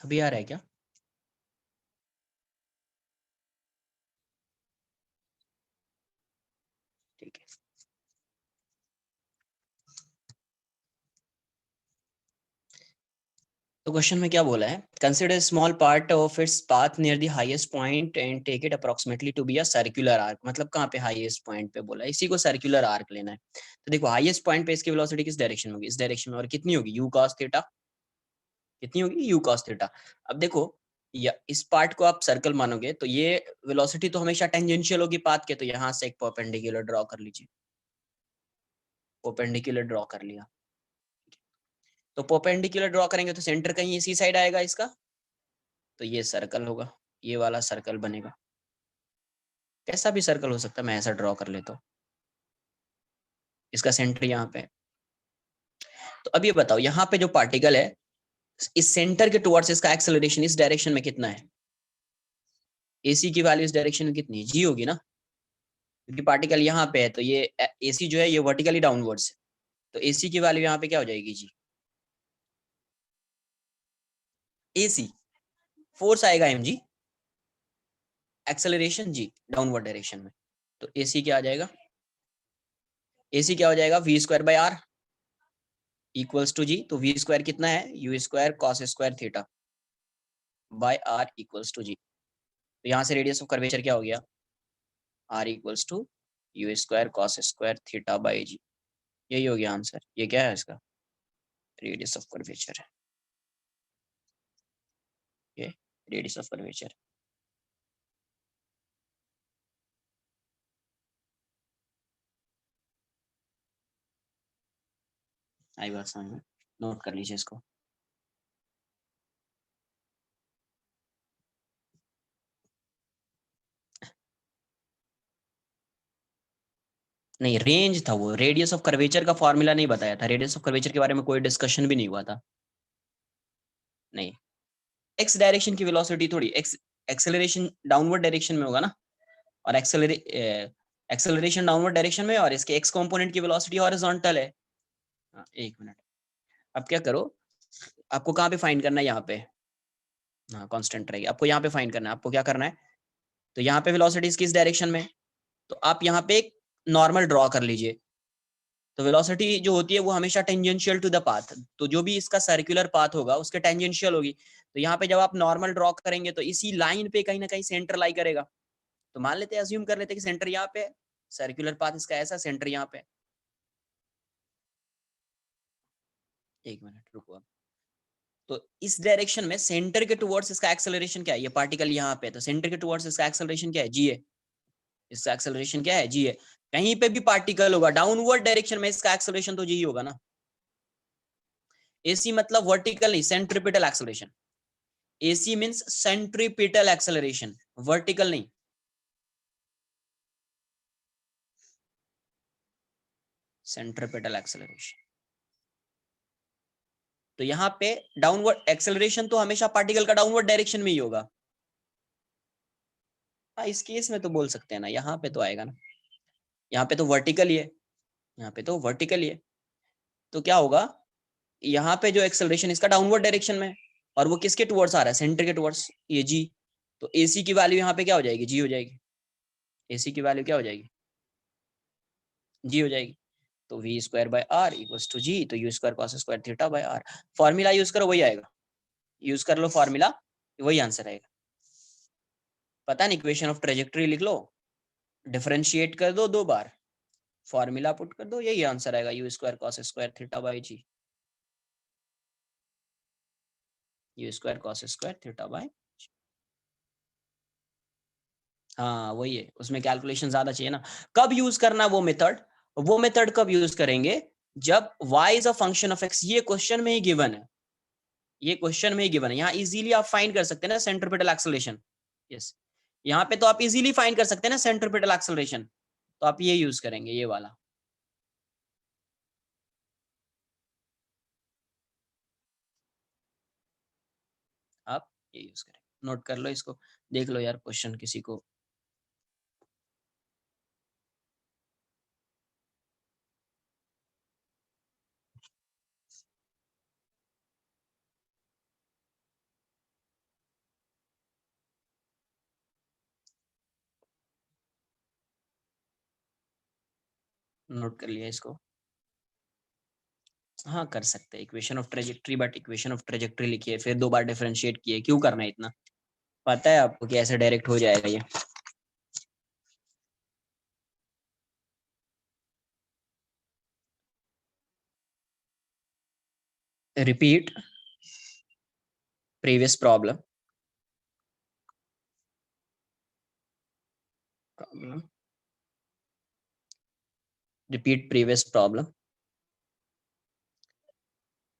अभी आ रहा है क्या? ठीक है। तो क्वेश्चन में क्या बोला है, consider small part of its path near the highest point and take it approximately to be a circular arc. मतलब कहाँ पे हाईएस्ट पॉइंट पे बोला है, इसी को सर्कुलर आर्क लेना है। तो देखो हाईएस्ट पॉइंट पे इसकी वेलोसिटी किस डायरेक्शन में होगी, इस डायरेक्शन में, और कितनी होगी, यू कॉस थीटा। कितनी होगी, यू कॉस थीटा। अब देखो, या इस पार्ट को आप सर्कल मानोगे तो ये वेलोसिटी तो हमेशा टेंजेंशियल होगी पाथ के, तो यहाँ से एक परपेंडिकुलर ड्रॉ कर लीजिए। परपेंडिकुलर ड्रॉ कर लिया, तो परपेंडिकुलर ड्रॉ करेंगे तो सेंटर कहीं इसी साइड आएगा इसका, तो ये सर्कल होगा, ये वाला सर्कल बनेगा। कैसा भी सर्कल हो सकता है, मैं ऐसा ड्रॉ कर लेता हूँ, इसका सेंटर यहाँ पे। तो अब ये बताओ, यहाँ पे जो पार्टिकल है, इस सेंटर के टुवर्ड्स इसका एक्सेलरेशन इस डायरेक्शन में कितना है, एसी की वैल्यू इस डायरेक्शन में कितनी है, जी होगी ना, क्योंकि पार्टिकल यहाँ पे है, तो ये एसी जो है ये वर्टिकली डाउनवर्ड्स है, तो एसी की वैल्यू यहाँ पे क्या हो जाएगी जी, एसी फोर्स आएगा एम जी, एक्सेलरेशन जी डाउनवर्ड डायरेक्शन में, तो एसी क्या आ जाएगा, एसी क्या हो जाएगा, we square by are equals to जी, तो वी स्क्वायर कितना है, U square cos square theta by are equals to जी। तो यहाँ से रेडियस ऑफ कर्वेचर क्या हो गया, R equals to U square cos square theta by G. यही हो गया आंसर, ये क्या है इसका, रेडियस ऑफ कर्वेचर है, ये रेडियस ऑफ कर्वेचर। आई बात समझ में, नोट कर लीजिए इसको। नहीं, रेंज था वो, रेडियस ऑफ कर्वेचर का फॉर्मूला नहीं बताया था, रेडियस ऑफ कर्वेचर के बारे में कोई डिस्कशन भी नहीं हुआ था। नहीं, एक्स डायरेक्शन की वेलोसिटी थोड़ी, एक्सेलरेशन डाउनवर्ड डायरेक्शन में होगा ना, और एक्सेलरेशन डाउनवर्ड डायरेक्शन में, और इसके एक्स कंपोनेंट की वेलोसिटी हॉरिजॉन्टल है। एक मिनट, अब क्या करो, आपको कहाँ पे फाइंड करना है, यहाँ पे, हाँ कांस्टेंट रहेगी, आपको यहाँ पे फाइंड करना है, आपको क्या करना है, तो यहाँ पे वेलोसिटी किस डायरेक्शन में, तो आप यहाँ पे एक नॉर्मल ड्रॉ कर लीजिए। तो वेलोसिटी जो होती है वो हमेशा टेंजेंशियल टू द पाथ, तो जो भी इसका सर्कुलर पाथ होगा उसके टेंजेंशियल होगी। तो यहाँ पे जब आप नॉर्मल ड्रॉ करेंगे तो इसी लाइन पे कहीं ना कहीं सेंटर लाई करेगा। तो मान लेते हैं, अज्यूम कर लेते हैं कि सेंटर यहाँ पे, सर्कुलर पाथ इसका ऐसा, सेंटर यहाँ पे। एक मिनट रुको अब। तो इस डायरेक्शन में सेंटर के टुवर्ड्स इसका एक्सेलरेशन क्या है, ये पार्टिकल यहाँ पे, तो सेंटर के टुवर्ड्स इसका एक्सेलरेशन क्या है, जी है। इसका एक्सेलरेशन क्या है, जी है। कहीं पे भी पार्टिकल होगा डाउनवर्ड डायरेक्शन में, इसका एक्सेलरेशन तो जी होगा ना। एसी मतलब वर्टिकल नहीं, centripetal acceleration. A c means centripetal acceleration, vertical नहीं। Centripetal acceleration. तो यहाँ पे डाउनवर्ड एक्सेलरेशन तो हमेशा पार्टिकल का डाउनवर्ड डायरेक्शन में ही होगा। हाँ, इस केस में तो बोल सकते हैं ना, यहाँ पे तो आएगा ना, यहाँ पे तो वर्टिकल ही है, यहाँ पे तो वर्टिकल ही है। तो क्या होगा, यहाँ पे जो एक्सेलरेशन इसका डाउनवर्ड डायरेक्शन में, और वो किसके टुवर्ड्स आ रहा है, सेंटर के टुवर्ड्स, ये जी। तो एसी की वैल्यू यहाँ पे क्या हो जाएगी, जी हो जाएगी। एसी की वैल्यू क्या हो जाएगी, जी हो जाएगी। तो we square by are equals to जी, तो u square cos square theta by r. Formula use करो वही आएगा, यूज कर लो फॉर्मूला, वही आंसर आएगा। पता नहीं, इक्वेशन ऑफ ट्रेजेक्टरी लिख लो, डिफरेंशिएट कर दो 2 बार, फॉर्मूला पुट कर दो, यही आंसर आएगा, u square cos square theta by g. U square cos square theta by, हाँ वही है, उसमें कैलकुलेशन ज्यादा चाहिए ना। कब यूज करना वो मेथड, वो मेथड कब यूज करेंगे, जब y is a function of x, ये क्वेश्चन में ही गिवन है, ये क्वेश्चन में ही गिवन है। यहाँ इजीली आप फाइंड कर सकते हैं ना सेंट्रीपिटल एक्सेलरेशन, यस, यहाँ पे तो आप इजीली फाइंड कर सकते हैं ना सेंट्रीपिटल एक्सेलरेशन, तो आप ये यूज करेंगे, ये वाला। आप ये यूज करेंगे, नोट कर लो इसको, देख लो यार क्वेश्चन किसी को। नोट कर लिया इसको, हाँ कर सकते हैं, equation of trajectory, but equation of trajectory लिखिए फिर 2 बार डिफरेंशिएट किए, क्यों करना है इतना, पता है आपको कि ऐसे डायरेक्ट हो जाएगा ये। Repeat previous problem, repeat previous problem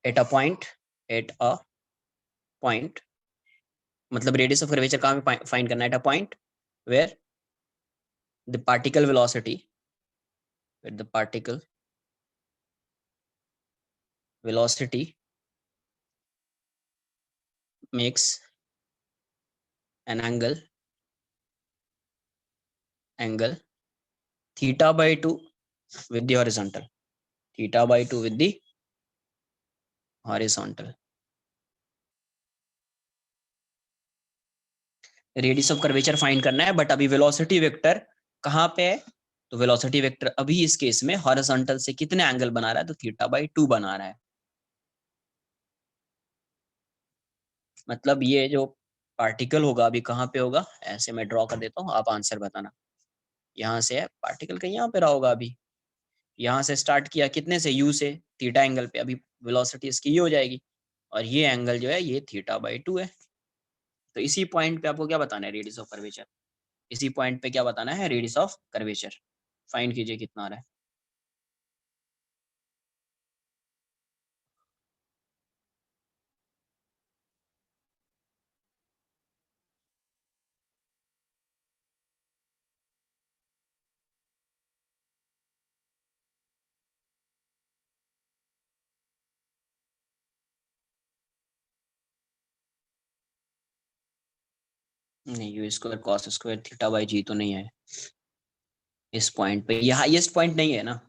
at a point, at a point, मतलब रेडियस ऑफ कर्वेचर कहाँ पे फाइंड करना है, at a point where the particle velocity, where the particle velocity makes an angle theta by 2 with the horizontal, theta by 2 with the horizontal। Radius of curvature find करना है, but अभी velocity vector कहाँ पे है, तो velocity vector अभी इस case में हॉरिजॉन्टल से कितने एंगल बना रहा है, तो थीटा बाई 2 बना रहा है। मतलब ये जो पार्टिकल होगा अभी कहाँ पे होगा, ऐसे मैं ड्रॉ कर देता हूँ, आप आंसर बताना। यहाँ से है पार्टिकल, कहीं यहाँ पे रहा होगा अभी, यहाँ से स्टार्ट किया कितने से, यू से, थीटा एंगल पे, अभी वेलोसिटी इसकी ये हो जाएगी, और ये एंगल जो है ये थीटा बाई 2 है। तो इसी पॉइंट पे आपको क्या बताना है, रेडियस ऑफ कर्वेचर, इसी पॉइंट पे क्या बताना है, रेडियस ऑफ कर्वेचर फाइंड कीजिए कितना आ रहा है। नहीं, u square cos square theta by जी तो नहीं है इस पॉइंट पे, ये हाईएस्ट पॉइंट नहीं है ना।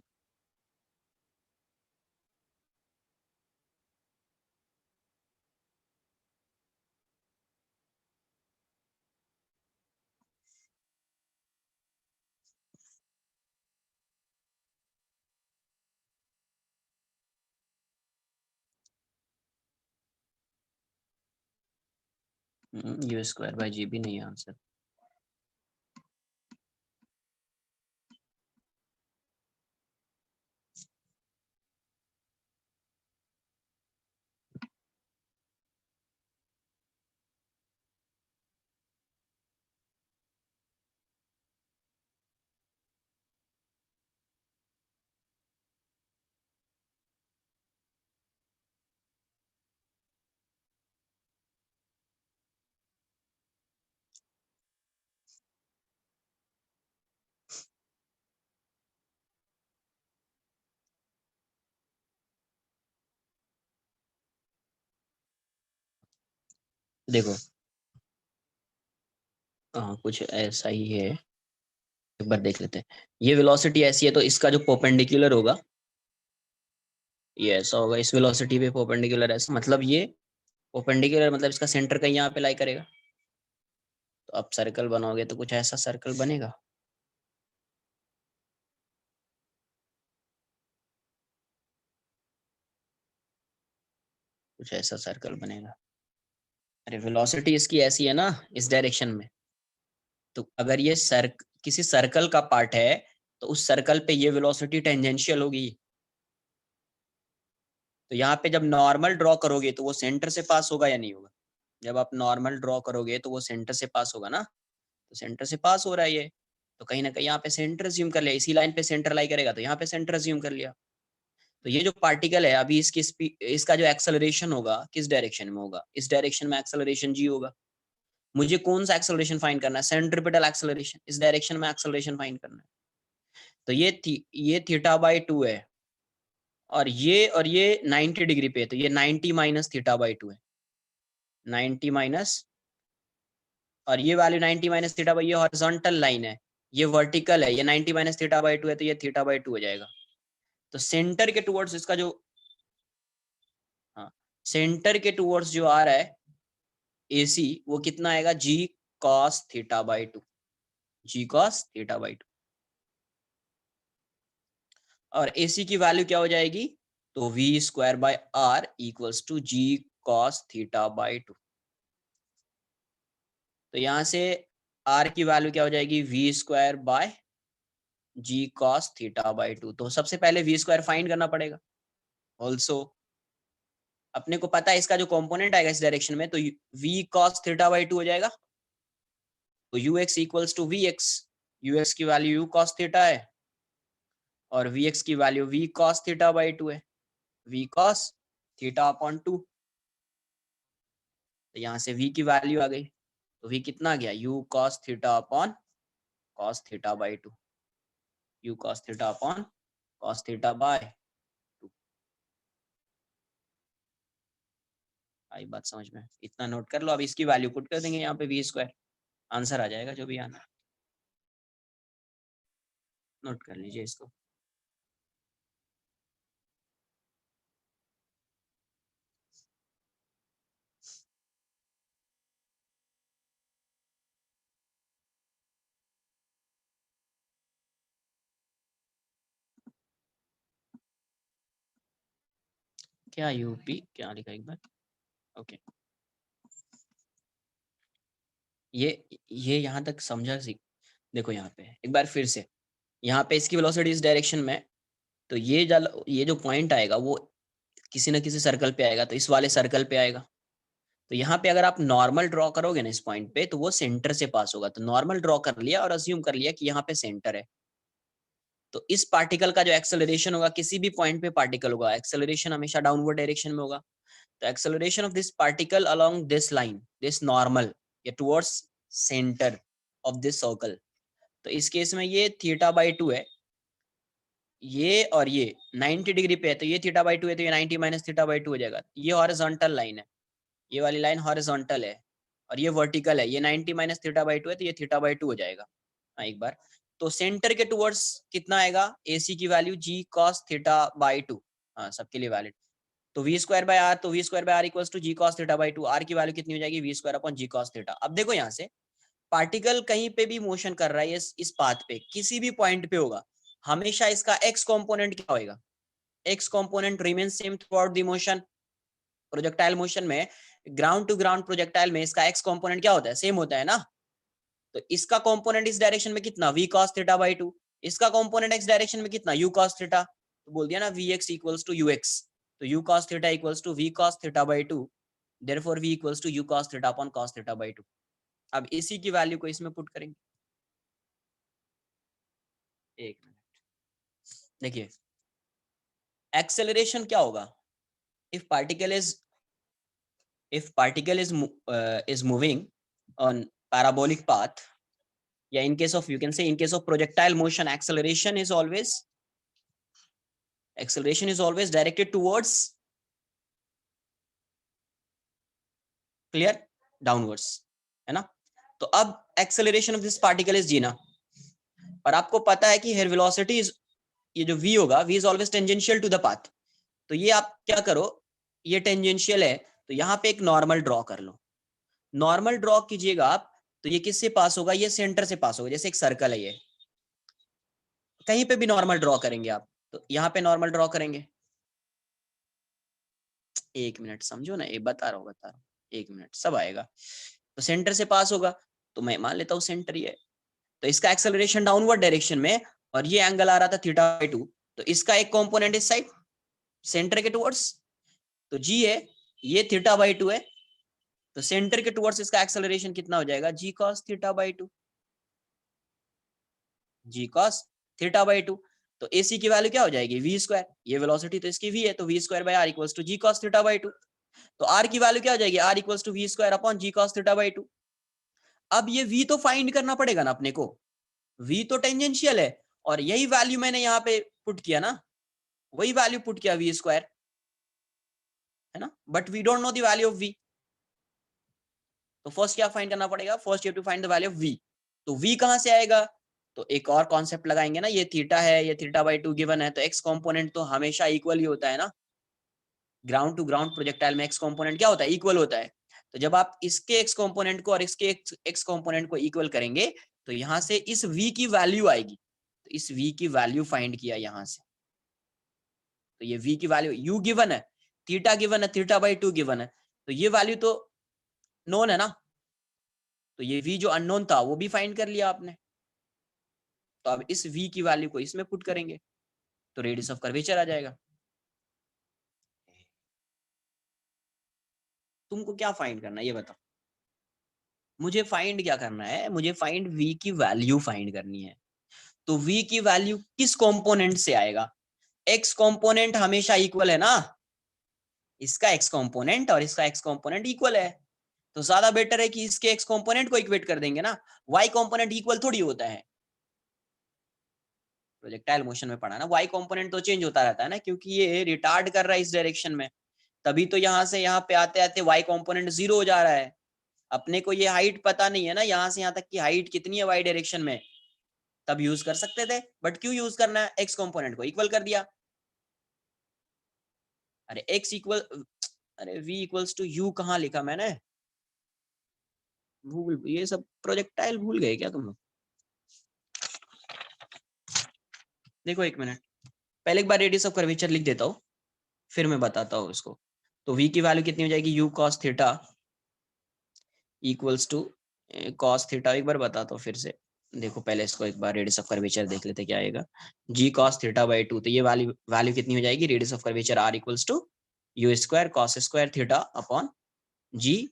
यू स्क्वायर बाई जी भी नहीं है आंसर। देखो हाँ कुछ ऐसा ही है, एक बार देख लेते हैं। ये वेलोसिटी ऐसी है तो इसका जो परपेंडिकुलर होगा ये ऐसा होगा, इस वेलोसिटी पे परपेंडिकुलर ऐसा, मतलब ये परपेंडिकुलर मतलब इसका सेंटर कहीं यहाँ पे लाई करेगा। तो अब सर्कल बनाओगे तो कुछ ऐसा सर्कल बनेगा। कुछ ऐसा सर्कल बनेगा। अरे वेलोसिटी इसकी ऐसी है ना इस डायरेक्शन में, तो अगर ये किसी सर्कल का पार्ट है तो उस सर्कल पे ये वेलोसिटी टेंजेंशियल होगी। तो यहाँ पे जब नॉर्मल ड्रॉ करोगे तो वो सेंटर से पास होगा या नहीं होगा। जब आप नॉर्मल ड्रॉ करोगे तो वो सेंटर से पास होगा ना, तो सेंटर से पास हो रहा है ये, तो कहीं ना कहीं यहाँ पे सेंटर अज्यूम कर लिया, इसी लाइन पे सेंटर लाई करेगा तो यहाँ पे सेंटर अज्यूम कर लिया। तो ये जो पार्टिकल है अभी इसकी इसका जो एक्सेलरेशन होगा किस डायरेक्शन में होगा, इस डायरेक्शन में एक्सेलरेशन जी होगा। मुझे कौन सा एक्सेलरेशन फाइंड करना है, सेंट्रिपिटल एक्सेलरेशन, इस डायरेक्शन में एक्सेलरेशन फाइंड करना है। तो ये थीटा बाई 2 है और ये 90 डिग्री पे है, तो ये 90 माइनस थीटा बाई 2 है, 90 माइनस, और ये वैल्यू 90 माइनस थीटा बाई, ये हॉरिजॉन्टल लाइन है, ये वर्टिकल है, ये 90 माइनस थीटा बाई 2 है, तो ये थीटा बाई 2 हो जाएगा। तो सेंटर के टुवर्ड्स इसका जो, हाँ सेंटर के टुवर्ड्स जो आ रहा है AC वो कितना आएगा, G cos theta by 2, G cos theta by 2। और AC की वैल्यू क्या हो जाएगी, तो V square by R equals to g cos theta by 2। तो यहां से R की वैल्यू क्या हो जाएगी, V square by g cos theta by 2। तो सबसे पहले V स्क्वायर फाइंड करना पड़ेगा। ऑल्सो अपने को पता है इसका जो कंपोनेंट आएगा इस डायरेक्शन में, तो V cos थीटा बाई 2 हो जाएगा। तो ux equals to Vx, ux की वैल्यू u cos थीटा है और Vx की value V cos theta by 2 है, V cos थीटा अपॉन 2। तो यहाँ से V की वैल्यू आ गई, तो V कितना आ गया, u cos theta upon cos theta by 2, u cos theta upon cos theta by 2। आई बात समझ में, इतना नोट कर लो। अब इसकी वैल्यू पुट कर देंगे यहाँ पे V स्क्वायर, आंसर आ जाएगा जो भी आना। नोट कर लीजिए इसको। क्या यूपी क्या लिखा एक बार, ओके। ये यहाँ तक समझा सी। देखो यहाँ पे एक बार फिर से, यहाँ पे इसकी वेलोसिटी इस डायरेक्शन में, तो ये जो पॉइंट आएगा वो किसी ना किसी सर्कल पे आएगा, तो इस वाले सर्कल पे आएगा। तो यहाँ पे अगर आप नॉर्मल ड्रॉ करोगे ना इस पॉइंट पे, तो वो सेंटर से पास होगा। तो नॉर्मल ड्रॉ कर लिया और अज्यूम कर लिया कि यहाँ पे सेंटर है। तो इस पार्टिकल का जो एक्सेलरेशन होगा, किसी भी पॉइंट पे पार्टिकल होगा, एक्सेलरेशन हमेशा डाउनवर्ड डायरेक्शन में होगा। तो acceleration of this particle along this line, this normal या towards centre of this circle. तो इस केस में ये थीटा बाई 2 है, ये और ये 90 डिग्री पे है, तो ये थीटा बाई 2 है, तो ये 90 माइनस थीटा बाई 2 हो जाएगा। ये हॉरिजॉन्टल लाइन है, ये वाली लाइन हॉरिजॉन्टल है, और ये वर्टिकल है, ये 90 माइनस थीटा बाई 2 है, तो ये थीटा बाई 2 हो जाएगा। हाँ एक बार, तो सेंटर के टुवर्ड्स कितना आएगा, AC की value g cos theta by 2, हाँ सबके लिए वैलिड। तो वी स्क्वायर बाय आर, तो we square by are equals to g cos theta by 2, r की वैल्यू कितनी हो जाएगी, v square upon g cos theta. अब देखो यहाँ से पार्टिकल कहीं पे भी मोशन कर रहा है, इस पाथ पे किसी भी पॉइंट पे होगा, हमेशा इसका एक्स कंपोनेंट क्या होएगा, x component remain same through out the motion. Projectile motion में, ग्राउंड टू ग्राउंड प्रोजेक्टाइल में इसका एक्स कंपोनेंट क्या होता है, सेम होता है ना। तो इसका कंपोनेंट इस डायरेक्शन में कितना, v cos थीटा बाई 2, इसका कंपोनेंट x डायरेक्शन में कितना, u cos थीटा। तो बोल दिया ना vx इक्वल्स टू ux, तो u cos theta equals to v cos theta by 2, therefore v equals to u cos theta upon cos theta by 2। अब इसी की वैल्यू को इसमें पुट करेंगे। एक मिनट देखिए, एक्सेलरेशन क्या होगा, if particle is moving on parabolic path, या in case of, you can say in case of projectile motion, acceleration is always directed towards, clear, downwards, है ना। तो अब acceleration of this particle is g ना, और आपको पता है कि here velocity is, ये जो v होगा, v is always tangential to the path। तो ये आप क्या करो, ये टेंजेंशियल है, तो यहाँ पे एक नॉर्मल ड्रॉ कर लो। नॉर्मल ड्रॉ कीजिएगा आप, तो ये किससे पास होगा, ये सेंटर से पास होगा, जैसे एक सर्कल है ये, कहीं पे भी नॉर्मल ड्रॉ करेंगे आप, तो यहाँ पे नॉर्मल ड्रॉ करेंगे। एक मिनट समझो ना, ये बता रहा हूँ, एक मिनट सब आएगा। तो सेंटर से पास होगा, तो मैं मान लेता हूँ सेंटर ये है, तो इसका एक्सेलरेशन डाउनवर्ड डायरेक्शन में, और ये एंगल आ रहा था थीटा बाई 2, तो इसका एक कंपोनेंट इस साइड सेंटर के टुवर्ड्स, तो जी है, ये थीटा बाई 2 है, तो सेंटर के टुवर्ड्स इसका एक्सेलरेशन कितना हो जाएगा, G cos theta by 2, G cos theta by 2। तो AC की वैल्यू क्या हो जाएगी, v स्क्वायर, ये वेलोसिटी तो इसकी v है, तो v square by r equals to g cos theta by 2। तो r की वैल्यू क्या हो जाएगी, r equals to v square upon g cos theta by 2। अब ये v तो फाइंड करना पड़ेगा ना अपने को, v तो टेंजेंशियल है, और यही वैल्यू मैंने यहाँ पे पुट किया ना, वही वैल्यू पुट किया v स्क्वायर, है ना, but we don't know the value of v। तो फर्स्ट क्या फाइंड करना पड़ेगा, first you have to find the value of v। तो v कहां से आएगा, तो एक और कॉन्सेप्ट लगाएंगे ना, ये थीटा है, ये थीटा बाई 2 गिवन है, तो x कंपोनेंट तो हमेशा इक्वल ही होता है ना, ग्राउंड टू ग्राउंड प्रोजेक्टाइल में x कंपोनेंट क्या होता है, इक्वल होता है। तो जब आप इसके x कंपोनेंट को और इसके x कंपोनेंट को इक्वल करेंगे, तो यहां से इस v की वैल्यू आएगी, तो इस v की वैल्यू फाइंड किया यहां से, तो ये v की वैल्यू u गिवन है, थीटा गिवन है, थीटा बाई 2 गिवन है, तो ये वैल्यू तो नोन है ना, तो ये v जो अननोन था वो भी फाइंड कर लिया आपने। तो अब इस v की वैल्यू को इसमें पुट करेंगे, तो रेडियस ऑफ कर्वेचर आ जाएगा। तुमको क्या फाइंड करना है ये बताओ, मुझे फाइंड क्या करना है, मुझे फाइंड v की वैल्यू फाइंड करनी है। तो v की वैल्यू किस कंपोनेंट से आएगा, x कंपोनेंट हमेशा इक्वल है ना, इसका x कंपोनेंट और इसका x कंपोनेंट इक्वल है, तो ज्यादा बेटर है कि इसके x कंपोनेंट को इक्वेट कर देंगे ना, y कंपोनेंट इक्वल थोड़ी होता है। प्रोजेक्टाइल मोशन में पढ़ा ना, y कंपोनेंट तो चेंज होता रहता है ना, क्योंकि ये रिटार्ड कर रहा है इस डायरेक्शन में, तभी तो यहाँ से यहाँ पे आते आते y कंपोनेंट 0 हो जा रहा है। अपने को ये हाइट पता नहीं है ना, यहाँ से यहाँ तक की हाइट कितनी है y डायरेक्शन में, तब यूज कर सकते थे, बट क्यों यूज करना है, x कंपोनेंट को इक्वल कर दिया। अरे x इक्वल, अरे v इक्वल्स टू u कहाँ लिखा मैंने, भूल, ये सब प्रोजेक्टाइल भूल गए क्या तुम लोग। देखो एक मिनट, पहले एक बार रेडियस ऑफ कर्वेचर लिख देता हूँ, फिर मैं बताता हूँ इसको। तो v की वैल्यू कितनी हो जाएगी, u cos theta equals to cos theta, एक बार बताता हूँ फिर से, देखो पहले इसको एक बार रेडियस ऑफ कर्वेचर देख लेते क्या आएगा, g cos थीटा बाई 2, तो ये वैल्यू कितनी हो जाएगी, radius of curvature r equals to u square cos square theta upon g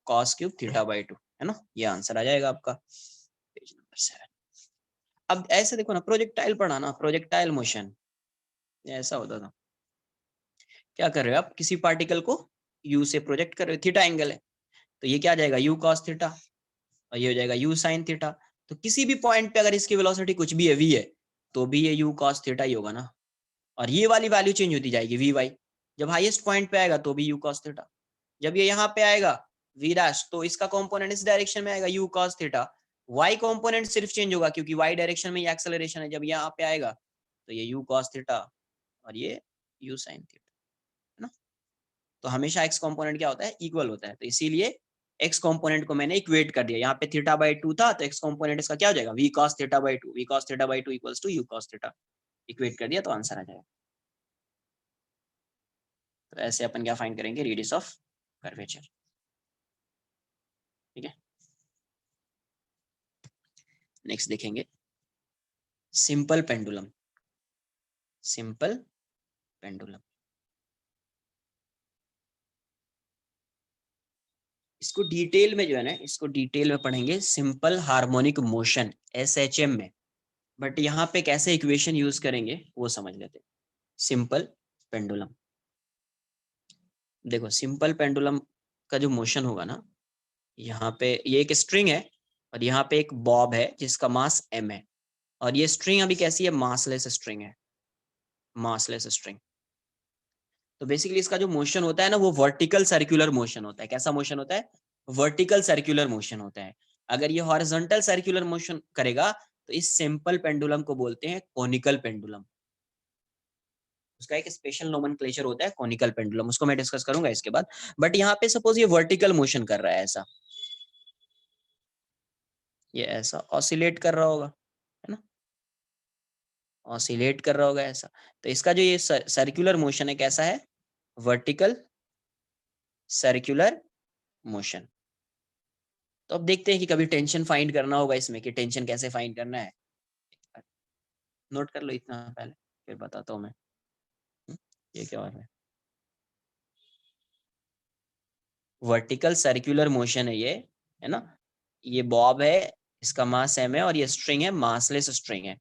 cos cube theta by 2, है ना, ये आंसर आ जाएगा आपका, पेज नंबर 7। अब ऐसे देखो ना, प्रोजेक्टाइल पढ़ा ना, प्रोजेक्टाइल मोशन ऐसा होता था, क्या कर रहे हो आप, किसी पार्टिकल को u से प्रोजेक्ट कर रहे हो, थीटा एंगल है, तो ये क्या आ जाएगा, u cos थीटा, और ये हो जाएगा u sin थीटा। तो किसी भी पॉइंट पे अगर इसकी वेलोसिटी कुछ भी है, v है, तो भी ये u cos थीटा ही होगा ना, और ये वाली वैल्यू चेंज होती जाएगी vy, जब हाईएस्ट पॉइंट पे आएगा तो भी u cos थीटा, जब ये यहाँ पे आएगा v डैश, तो इसका कंपोनेंट इस डायरेक्शन में आएगा u cos theta. y component सिर्फ चेंज होगा क्योंकि y डायरेक्शन में ये एक्सेलरेशन है, जब यहाँ पे आएगा तो ये u cos थीटा और ये u sin थीटा, है ना। तो हमेशा x कंपोनेंट क्या होता है, इक्वल होता है, तो इसीलिए x कंपोनेंट को मैंने इक्वेट कर दिया। यहाँ पे थीटा बाई 2 था तो x कंपोनेंट इसका क्या हो जाएगा, v cos theta by 2, v cos theta by 2 equals to u cos theta, equate कर दिया तो आंसर आ जाएगा। तो ऐसे अपन क्या फाइंड करेंगे, रेडियस ऑफ कर्वेचर, ठीक है। नेक्स्ट देखेंगे सिंपल पेंडुलम, सिंपल पेंडुलम। इसको डिटेल में जो है ना, इसको डिटेल में पढ़ेंगे सिंपल हार्मोनिक मोशन SHM में, बट यहाँ पे कैसे इक्वेशन यूज करेंगे वो समझ लेते हैं। सिंपल पेंडुलम, देखो सिंपल पेंडुलम का जो मोशन होगा ना, यहाँ पे ये एक स्ट्रिंग है और यहाँ पे एक बॉब है जिसका मास m है, और ये स्ट्रिंग अभी कैसी है, मासलेस स्ट्रिंग है, मासलेस स्ट्रिंग। तो बेसिकली इसका जो मोशन होता है ना, वो वर्टिकल सर्कुलर मोशन होता है। कैसा मोशन होता है, वर्टिकल सर्कुलर मोशन होता है। अगर ये हॉरिजॉन्टल सर्कुलर मोशन करेगा तो इस सिंपल पेंडुलम को बोलते हैं कोनिकल पेंडुलम। उसका एक स्पेशल नोमेनक्लेचर होता है कोनिकल पेंडुलम, उसको मैं डिस्कस करूंगा इसके बाद। बट यहाँ पे सपोज ये वर्टिकल मोशन कर रहा है, ऐसा ये ऐसा ऑसिलेट कर रहा होगा, है ना, ऑसिलेट कर रहा होगा ऐसा। तो इसका जो ये सर्कुलर मोशन है कैसा है, वर्टिकल सर्कुलर मोशन। तो अब देखते हैं कि कभी टेंशन फाइंड करना होगा इसमें, कि टेंशन कैसे फाइंड करना है। नोट कर लो इतना पहले, फिर बताता हूँ मैं। ये क्या हो रहा है, वर्टिकल सर्कुलर मोशन है ये, है ना। ये बॉब है, इसका मास m है और ये स्ट्रिंग है, मासलेस स्ट्रिंग है।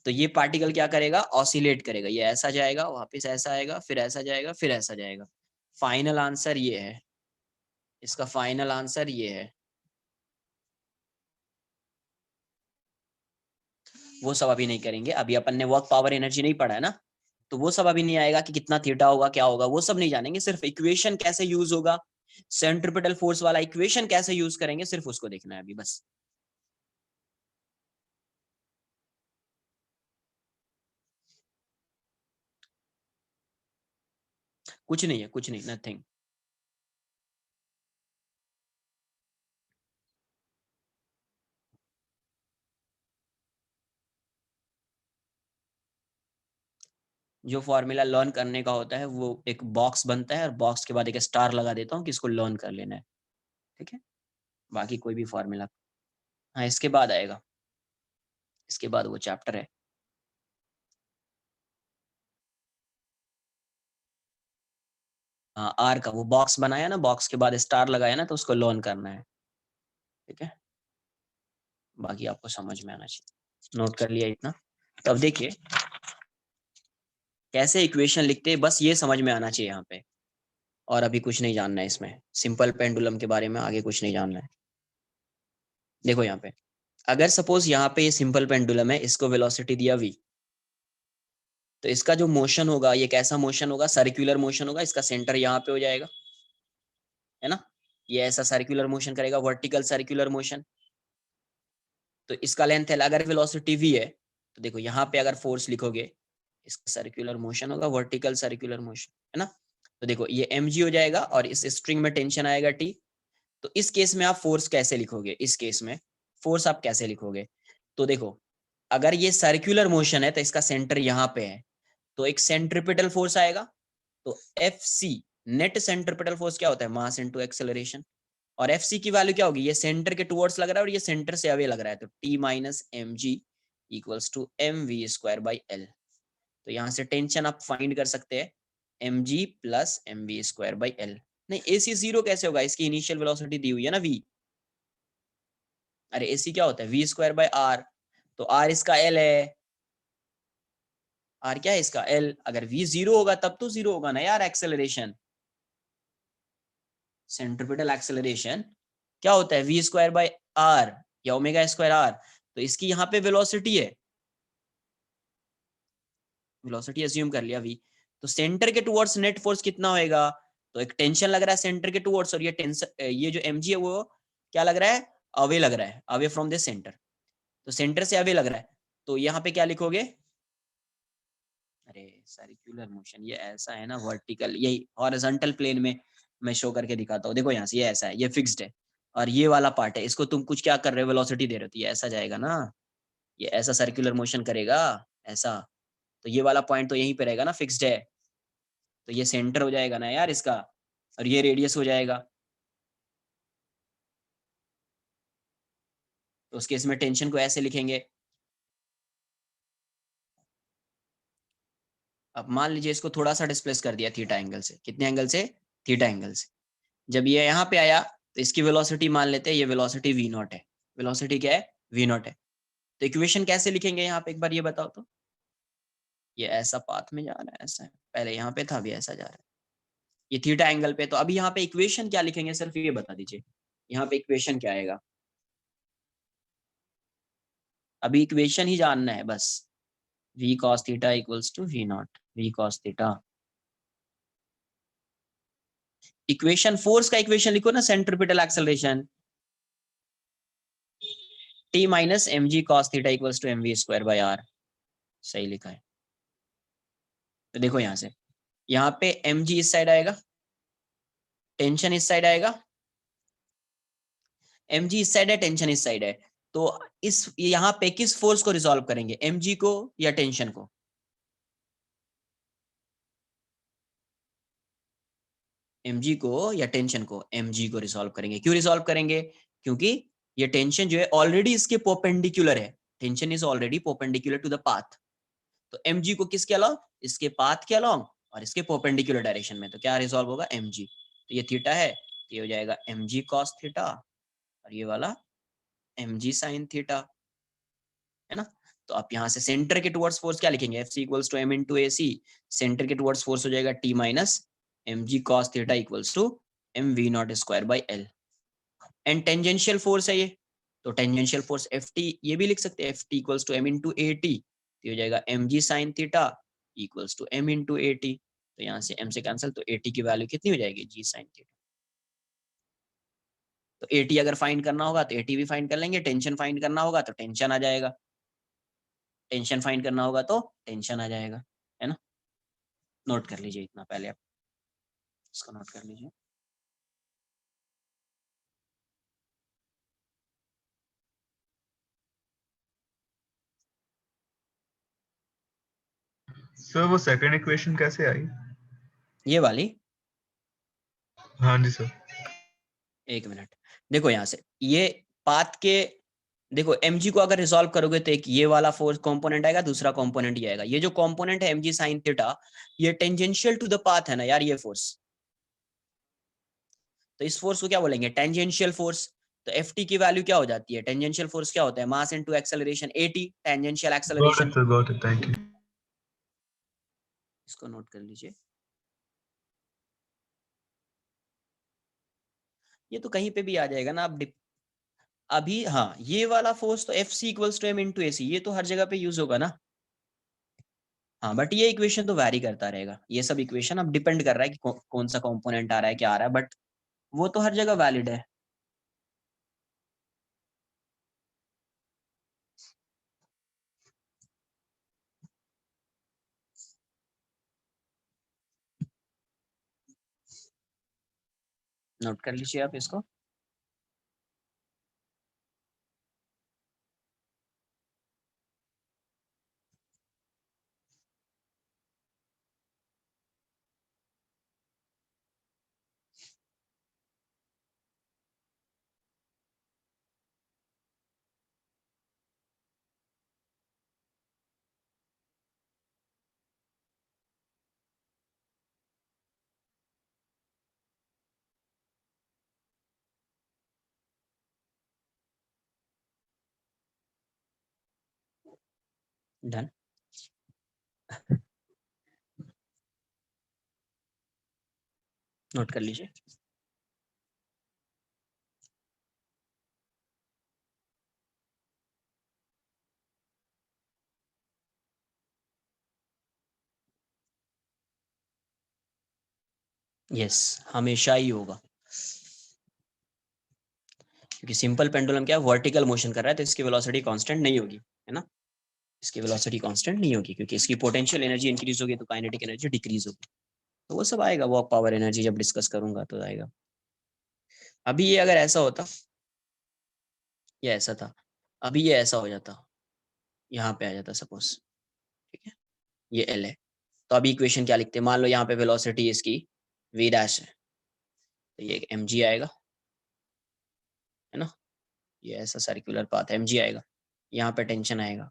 तो ये पार्टिकल क्या करेगा, ऑसिलेट करेगा, ये ऐसा जाएगा, वापस ऐसा आएगा, फिर ऐसा जाएगा, फिर ऐसा जाएगा। फाइनल आंसर ये है, इसका फाइनल आंसर ये है। वो सब अभी नहीं करेंगे, अभी अपन ने वर्क पावर एनर्जी नहीं पढ़ा है ना, तो वो सब अभी नहीं आएगा कि कितना थीटा होगा क्या होगा, वो सब नहीं जानेंगे। सिर्फ इक्वेशन कैसे यूज होगा, सेंट्रिपिटल फोर्स वाला इक्वेशन कैसे यूज करेंगे, सिर्फ उसको देखना है अभी बस। कुछ नहीं है, कुछ नहीं, नथिंग। जो फॉर्मूला लर्न करने का होता है वो एक बॉक्स बनता है और बॉक्स के बाद एक स्टार लगा देता हूँ कि इसको लर्न कर लेना है, ठीक है। बाकी कोई भी फॉर्मूला, हाँ इसके बाद आएगा, इसके बाद वो चैप्टर है। हाँ आर का वो बॉक्स बनाया ना, बॉक्स के बाद स्टार लगाया ना, तो उसको लर्न करना है, ठीक है। बाकी आपको समझ में आना चाहिए, नोट कर लिया इतना। तो अब देखिए कैसे इक्वेशन लिखते हैं, बस ये समझ में आना चाहिए यहाँ पे, और अभी कुछ नहीं जानना है इसमें, सिंपल पेंडुलम के बारे में आगे कुछ नहीं जानना है। देखो यहाँ पे अगर सपोज यहाँ पे ये सिंपल पेंडुलम है, इसको वेलोसिटी दिया v, तो इसका जो मोशन होगा ये कैसा मोशन होगा, सर्कुलर मोशन होगा। इसका सेंटर यहाँ पे हो जाएगा, है ना, ये ऐसा सर्कुलर मोशन करेगा, वर्टिकल सर्कुलर मोशन। तो इसका लेंथ है, अगर वेलोसिटी v है तो देखो यहाँ पे अगर फोर्स लिखोगे, इसका सर्कुलर मोशन होगा, वर्टिकल सर्कुलर मोशन, है ना। तो देखो ये mg हो जाएगा और इस स्ट्रिंग में टेंशन आएगा t। तो इस केस में आप फोर्स कैसे लिखोगे, इस केस में फोर्स आप कैसे लिखोगे, तो देखो अगर ये सर्कुलर मोशन है तो इसका सेंटर यहाँ पे है, तो एक सेंट्रिपिटल फोर्स आएगा। तो FC नेट सेंट्रिपिटल फोर्स क्या होता है, मास इनटू एक्सेलरेशन। और FC की वैल्यू क्या होगी, ये सेंटर के टुवर्ड्स लग रहा है और ये सेंटर से अवे लग रहा है, तो T minus mg equals to mv square by l। तो यहाँ से टेंशन आप फाइंड कर सकते हैं, mg plus mv square by l। नहीं AC जीरो कैसे होगा, इसकी इनिशियल वेलोसिटी दी हुई है ना v। अरे AC क्या होता है, v स्क्वायर बाई r, तो r इसका l है, r क्या है इसका l। अगर v जीरो होगा तब तो जीरो होगा ना यार एक्सेलरेशन, सेंट्रिपिटल एक्सेलरेशन क्या होता है, v स्क्वायर बाई r या ओमेगा स्क्वायर r। तो इसकी यहाँ पे वेलोसिटी है, वेलोसिटी अज्यूम कर लिया v। तो सेंटर के टुवर्ड्स नेट फोर्स कितना होएगा, तो एक टेंशन लग रहा है सेंटर के टुवर्ड्स, और ये टेंशन, ये जो mg है वो क्या लग रहा है, अवे लग रहा है, अवे फ्रॉम द सेंटर, तो सेंटर से अवे लग रहा है, तो यहाँ पे क्या लिखोगे, अरे सर्कुलर मोशन ये ऐसा है ना, वर्टिकल, यही हॉरिजॉन्टल प्लेन में मैं शो करके दिखाता हूँ, देखो यहाँ से ये ऐसा है, ये फिक्स्ड है, और ये वाला पार्ट है, इसको तुम कुछ क्या कर रहे हो, वेलोसिटी दे रहे हो, तो ये ऐसा जाएगा ना, ये ऐसा सर्कुलर मोशन करेगा, ऐसा, तो ये वाला पॉइंट तो यहीं पे रहेगा ना, फिक्स्ड है, तो ये सेंटर हो जाएगा ना यार इसका, और ये रेडियस हो जाएगा, तो उस केस में टेंशन को ऐसे लिखेंगे। अब मान लीजिए इसको थोड़ा सा डिस्प्लेस कर दिया थीटा एंगल से, कितने एंगल से, थीटा एंगल से, जब ये यहाँ पे आया तो इसकी वेलोसिटी मान लेते हैं, ये वेलोसिटी v नॉट है, वेलोसिटी क्या है, v नॉट है, तो इक्वेशन कैसे लिखेंगे यहाँ पे एक बार ये बताओ तो, ये ऐसा पाथ में जा रहा है, ऐसा है, पहले यहाँ पे था, अभी ऐसा जा रहा है, ये थीटा एंगल पे, तो अभी यहाँ पे इक्वेशन क्या लिखेंगे, सिर्फ ये बता दीजिए, यहाँ पे इक्वेशन क्या आएगा, अभी इक्वेशन ही जानना है बस, v cos theta equals to v not, v cos theta, equation force का इक्वेशन लिखो ना, centripetal acceleration, t minus m g cos theta equals to M we square by r, सही लिखा है, तो देखो यहाँ से, यहाँ पे एम जी इस साइड आएगा, टेंशन इस साइड आएगा, एम जी इस साइड है, टेंशन इस साइड है, तो इस यहाँ पे किस फोर्स को रिजॉल्व करेंगे, एम जी को या टेंशन को, एम जी को या टेंशन को, एम जी को रिजॉल्व करेंगे, क्यों रिजॉल्व करेंगे, क्योंकि ये टेंशन जो है ऑलरेडी इसके परपेंडिकुलर है, tension is already perpendicular to the path, तो एम जी को किसके अलोंग, इसके पाथ के अलोंग और इसके परपेंडिकुलर डायरेक्शन में, तो क्या रिजॉल्व होगा, एम जी, तो ये थीटा है, तो ये हो जाएगा एम जी कॉस थीटा, और ये वाला एम जी साइन थीटा, है ना, तो आप यहाँ से सेंटर के टुवर्ड्स फोर्स क्या लिखेंगे, f C equals to M into A c, centre के टुवर्ड्स फोर्स हो जाएगा t minus m g cos theta equals to M v not square by l, and tangential force है ये, तो tangential force F T ये भी लिख सकते हैं, f t equals to M into a t, तो हो जाएगा m g sine theta equals to M into a t, तो यहाँ से एम से कैंसिल, तो ए टी की वैल्यू कितनी हो जाएगी, जी साइन थीटा, तो ए टी अगर फाइंड करना होगा तो ए टी भी फाइंड कर लेंगे, टेंशन फाइंड करना होगा तो टेंशन आ जाएगा, टेंशन फाइंड करना होगा तो टेंशन आ जाएगा, है ना, नोट कर लीजिए इतना पहले आप, इसको नोट कर लीजिए। सर वो सेकंड इक्वेशन कैसे आई? ये वाली, हाँ जी सर। एक मिनट, देखो यहाँ से ये पाथ के, देखो mg को अगर रिजॉल्व करोगे तो एक ये वाला फोर्स कंपोनेंट आएगा, दूसरा कंपोनेंट ये आएगा, ये जो कंपोनेंट है mg sin थीटा, ये टेंजेंशियल टू द पाथ है ना यार, ये फोर्स, तो इस फोर्स को क्या बोलेंगे, टेंजेंशियल फोर्स, तो ft की वैल्यू क्या हो जाती है, टेंजेंशियल फोर्स क्या होता है, mass into acceleration, at tangential got it acceleration, sir, got it, thank you. इसको नोट कर लीजिए, ये तो कहीं पे भी आ जाएगा ना, आप अभी हाँ, ये वाला फोर्स तो F C equals to M into A C, ये तो हर जगह पे यूज होगा ना, हाँ, बट ये इक्वेशन तो वैरी करता रहेगा, ये सब इक्वेशन अब डिपेंड कर रहा है कि कौन सा कंपोनेंट आ रहा है, क्या आ रहा है, बट वो तो हर जगह वैलिड है। नोट कर लीजिए आप इसको, डन, नोट कर लीजिए, यस, हमेशा ही होगा, क्योंकि सिंपल पेंडुलम क्या है, वर्टिकल मोशन कर रहा है, तो इसकी वेलोसिटी कांस्टेंट नहीं होगी, है ना, इसकी वेलोसिटी कांस्टेंट नहीं होगी, क्योंकि इसकी पोटेंशियल एनर्जी इंक्रीज होगी तो काइनेटिक एनर्जी डिक्रीज होगी। तो वो सब आएगा, वर्क पावर एनर्जी जब डिस्कस करूंगा तो आएगा। अभी ये अगर ऐसा होता, ये ऐसा था, अभी ये ऐसा हो जाता, यहाँ पे आ जाता सपोज, ठीक है, ये एल है, तो अभी इक्वेशन क्या लिखते हैं, मान लो यहाँ पे वेलोसिटी इसकी v डैश है, तो ये mg आएगा, है ना, ये ऐसा सर्कुलर पाथ mg आएगा, यहाँ पे टेंशन आएगा,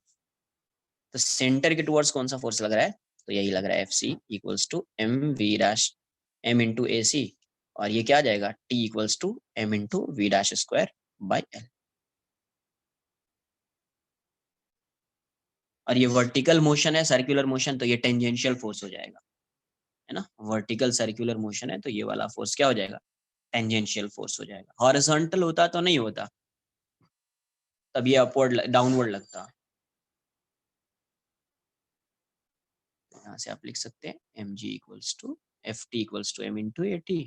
तो सेंटर के टुवर्ड्स कौन सा फोर्स लग रहा है, तो यही लग रहा है F C equals to M V dash M into A C, और ये क्या आ जाएगा, T equals to M into V dash square by L. और ये वर्टिकल मोशन है, सर्कुलर मोशन, तो ये टेंजेंशियल फोर्स हो जाएगा, है ना, वर्टिकल सर्कुलर मोशन है तो ये वाला फोर्स क्या हो जाएगा, टेंजेंशियल फोर्स हो जाएगा। हॉरिजॉन्टल होता तो नहीं होता, तब ये अपवर्ड डाउनवर्ड लगता। यहाँ से आप लिख सकते हैं m g equals to f t equals to M into a t.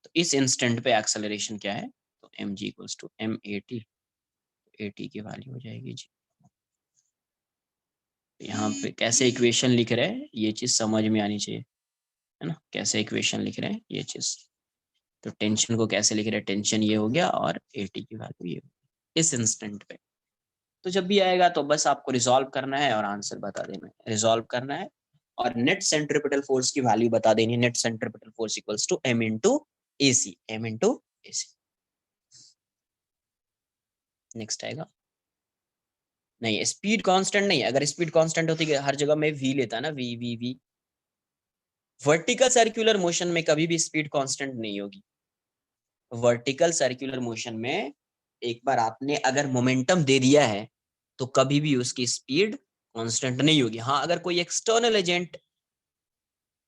तो इस इंस्टेंट पे एक्सेलरेशन क्या है, तो m g equals to m a t, a t की वैल्यू हो जाएगी जी। यहाँ पे कैसे इक्वेशन लिख रहे हैं ये चीज समझ में आनी चाहिए, है ना, कैसे इक्वेशन लिख रहे हैं ये चीज, तो टेंशन को कैसे लिख रहे हैं, टेंशन ये हो गया और ए टी की वैल्यू ये हो गई इस इंस्टेंट पे। तो जब भी आएगा तो बस आपको रिजॉल्व करना है और आंसर बता देना है, रिजॉल्व करना है और नेट सेंट्रीपिटल फोर्स की वैल्यू बता देनी है, net centripetal force equals to M into A c, m into A c. Next आएगा, नहीं स्पीड कांस्टेंट नहीं, अगर स्पीड कांस्टेंट होती हर जगह में वी लेता ना, v v v, vertical circular motion में कभी भी स्पीड कांस्टेंट नहीं होगी। वर्टिकल सर्कुलर मोशन में एक बार आपने अगर मोमेंटम दे दिया है तो कभी भी उसकी स्पीड कांस्टेंट नहीं होगी। हाँ, अगर कोई एक्सटर्नल एजेंट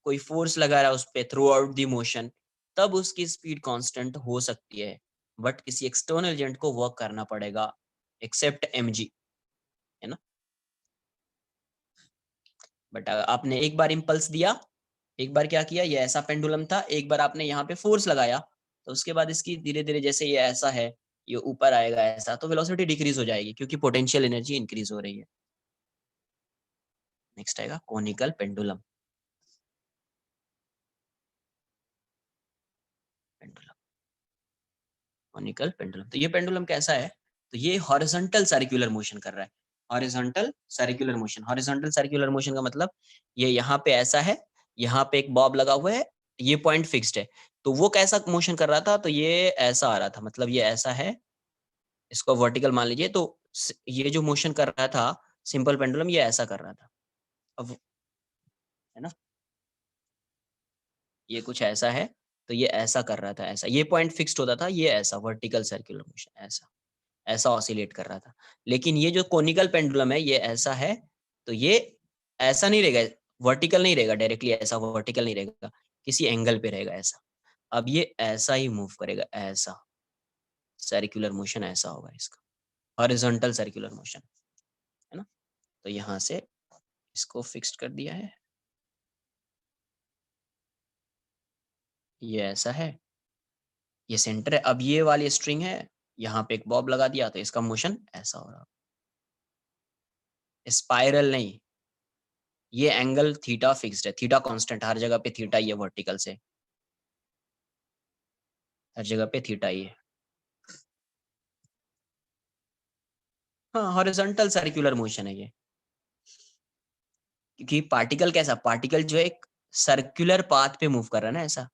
कोई फोर्स लगा रहा है उस पर थ्रू आउट दी मोशन, तब उसकी स्पीड कांस्टेंट हो सकती है, बट किसी एक्सटर्नल एजेंट को वर्क करना पड़ेगा, एक्सेप्ट mg, है ना। बट आपने एक बार इम्पल्स दिया, एक बार क्या किया, ये ऐसा पेंडुलम था, एक बार आपने यहाँ पे फोर्स लगाया, तो उसके बाद इसकी धीरे धीरे जैसे ये ऐसा है, ये ऊपर आएगा ऐसा, तो वेलोसिटी डिक्रीज हो जाएगी क्योंकि पोटेंशियल एनर्जी इंक्रीज हो रही है। नेक्स्ट आएगा conical pendulum, pendulum, conical pendulum. तो ये पेंडुलम कैसा है, तो ये हॉरिजॉन्टल सर्कुलर मोशन कर रहा है, horizontal circular motion. Horizontal circular motion का मतलब ये यहाँ पे ऐसा है, यहाँ पे एक बॉब लगा हुआ है, ये पॉइंट फिक्स्ड है, तो वो कैसा मोशन कर रहा था, तो ये ऐसा आ रहा था, मतलब ये ऐसा है, इसको वर्टिकल मान लीजिए, तो ये जो मोशन कर रहा था सिंपल पेंडुलम, ये ऐसा कर रहा था, अब है ना, ये कुछ ऐसा है, तो ये ऐसा कर रहा था, ऐसा, ये पॉइंट फिक्स्ड होता था, ये ऐसा वर्टिकल सर्कुलर मोशन, ऐसा ऐसा ऑसिलेट कर रहा था। लेकिन ये जो कोनिकल पेंडुलम है ये ऐसा है, तो ये ऐसा नहीं रहेगा, वर्टिकल नहीं रहेगा, डायरेक्टली ऐसा वर्टिकल नहीं रहेगा, किसी एंगल पे रहेगा ऐसा। अब ये ऐसा ही मूव करेगा, ऐसा सर्कुलर मोशन ऐसा होगा इसका, हॉरिजॉन्टल सर्कुलर मोशन, है ना। तो यहाँ से इसको फिक्स्ड कर दिया है, ये ऐसा है, ये सेंटर है, अब ये वाली स्ट्रिंग है, यहाँ पे एक बॉब लगा दिया तो इसका मोशन ऐसा हो रहा, स्पाइरल नहीं, ये एंगल थीटा फिक्स्ड है, थीटा कांस्टेंट, हर जगह पे थीटा ही है, वर्टिकल से हर जगह पे थीटा ही है। हाँ, हॉरिजॉन्टल सर्कुलर मोशन है ये, क्योंकि पार्टिकल कैसा, पार्टिकल जो एक सर्कुलर पाथ पे मूव कर रहा है ना, ऐसा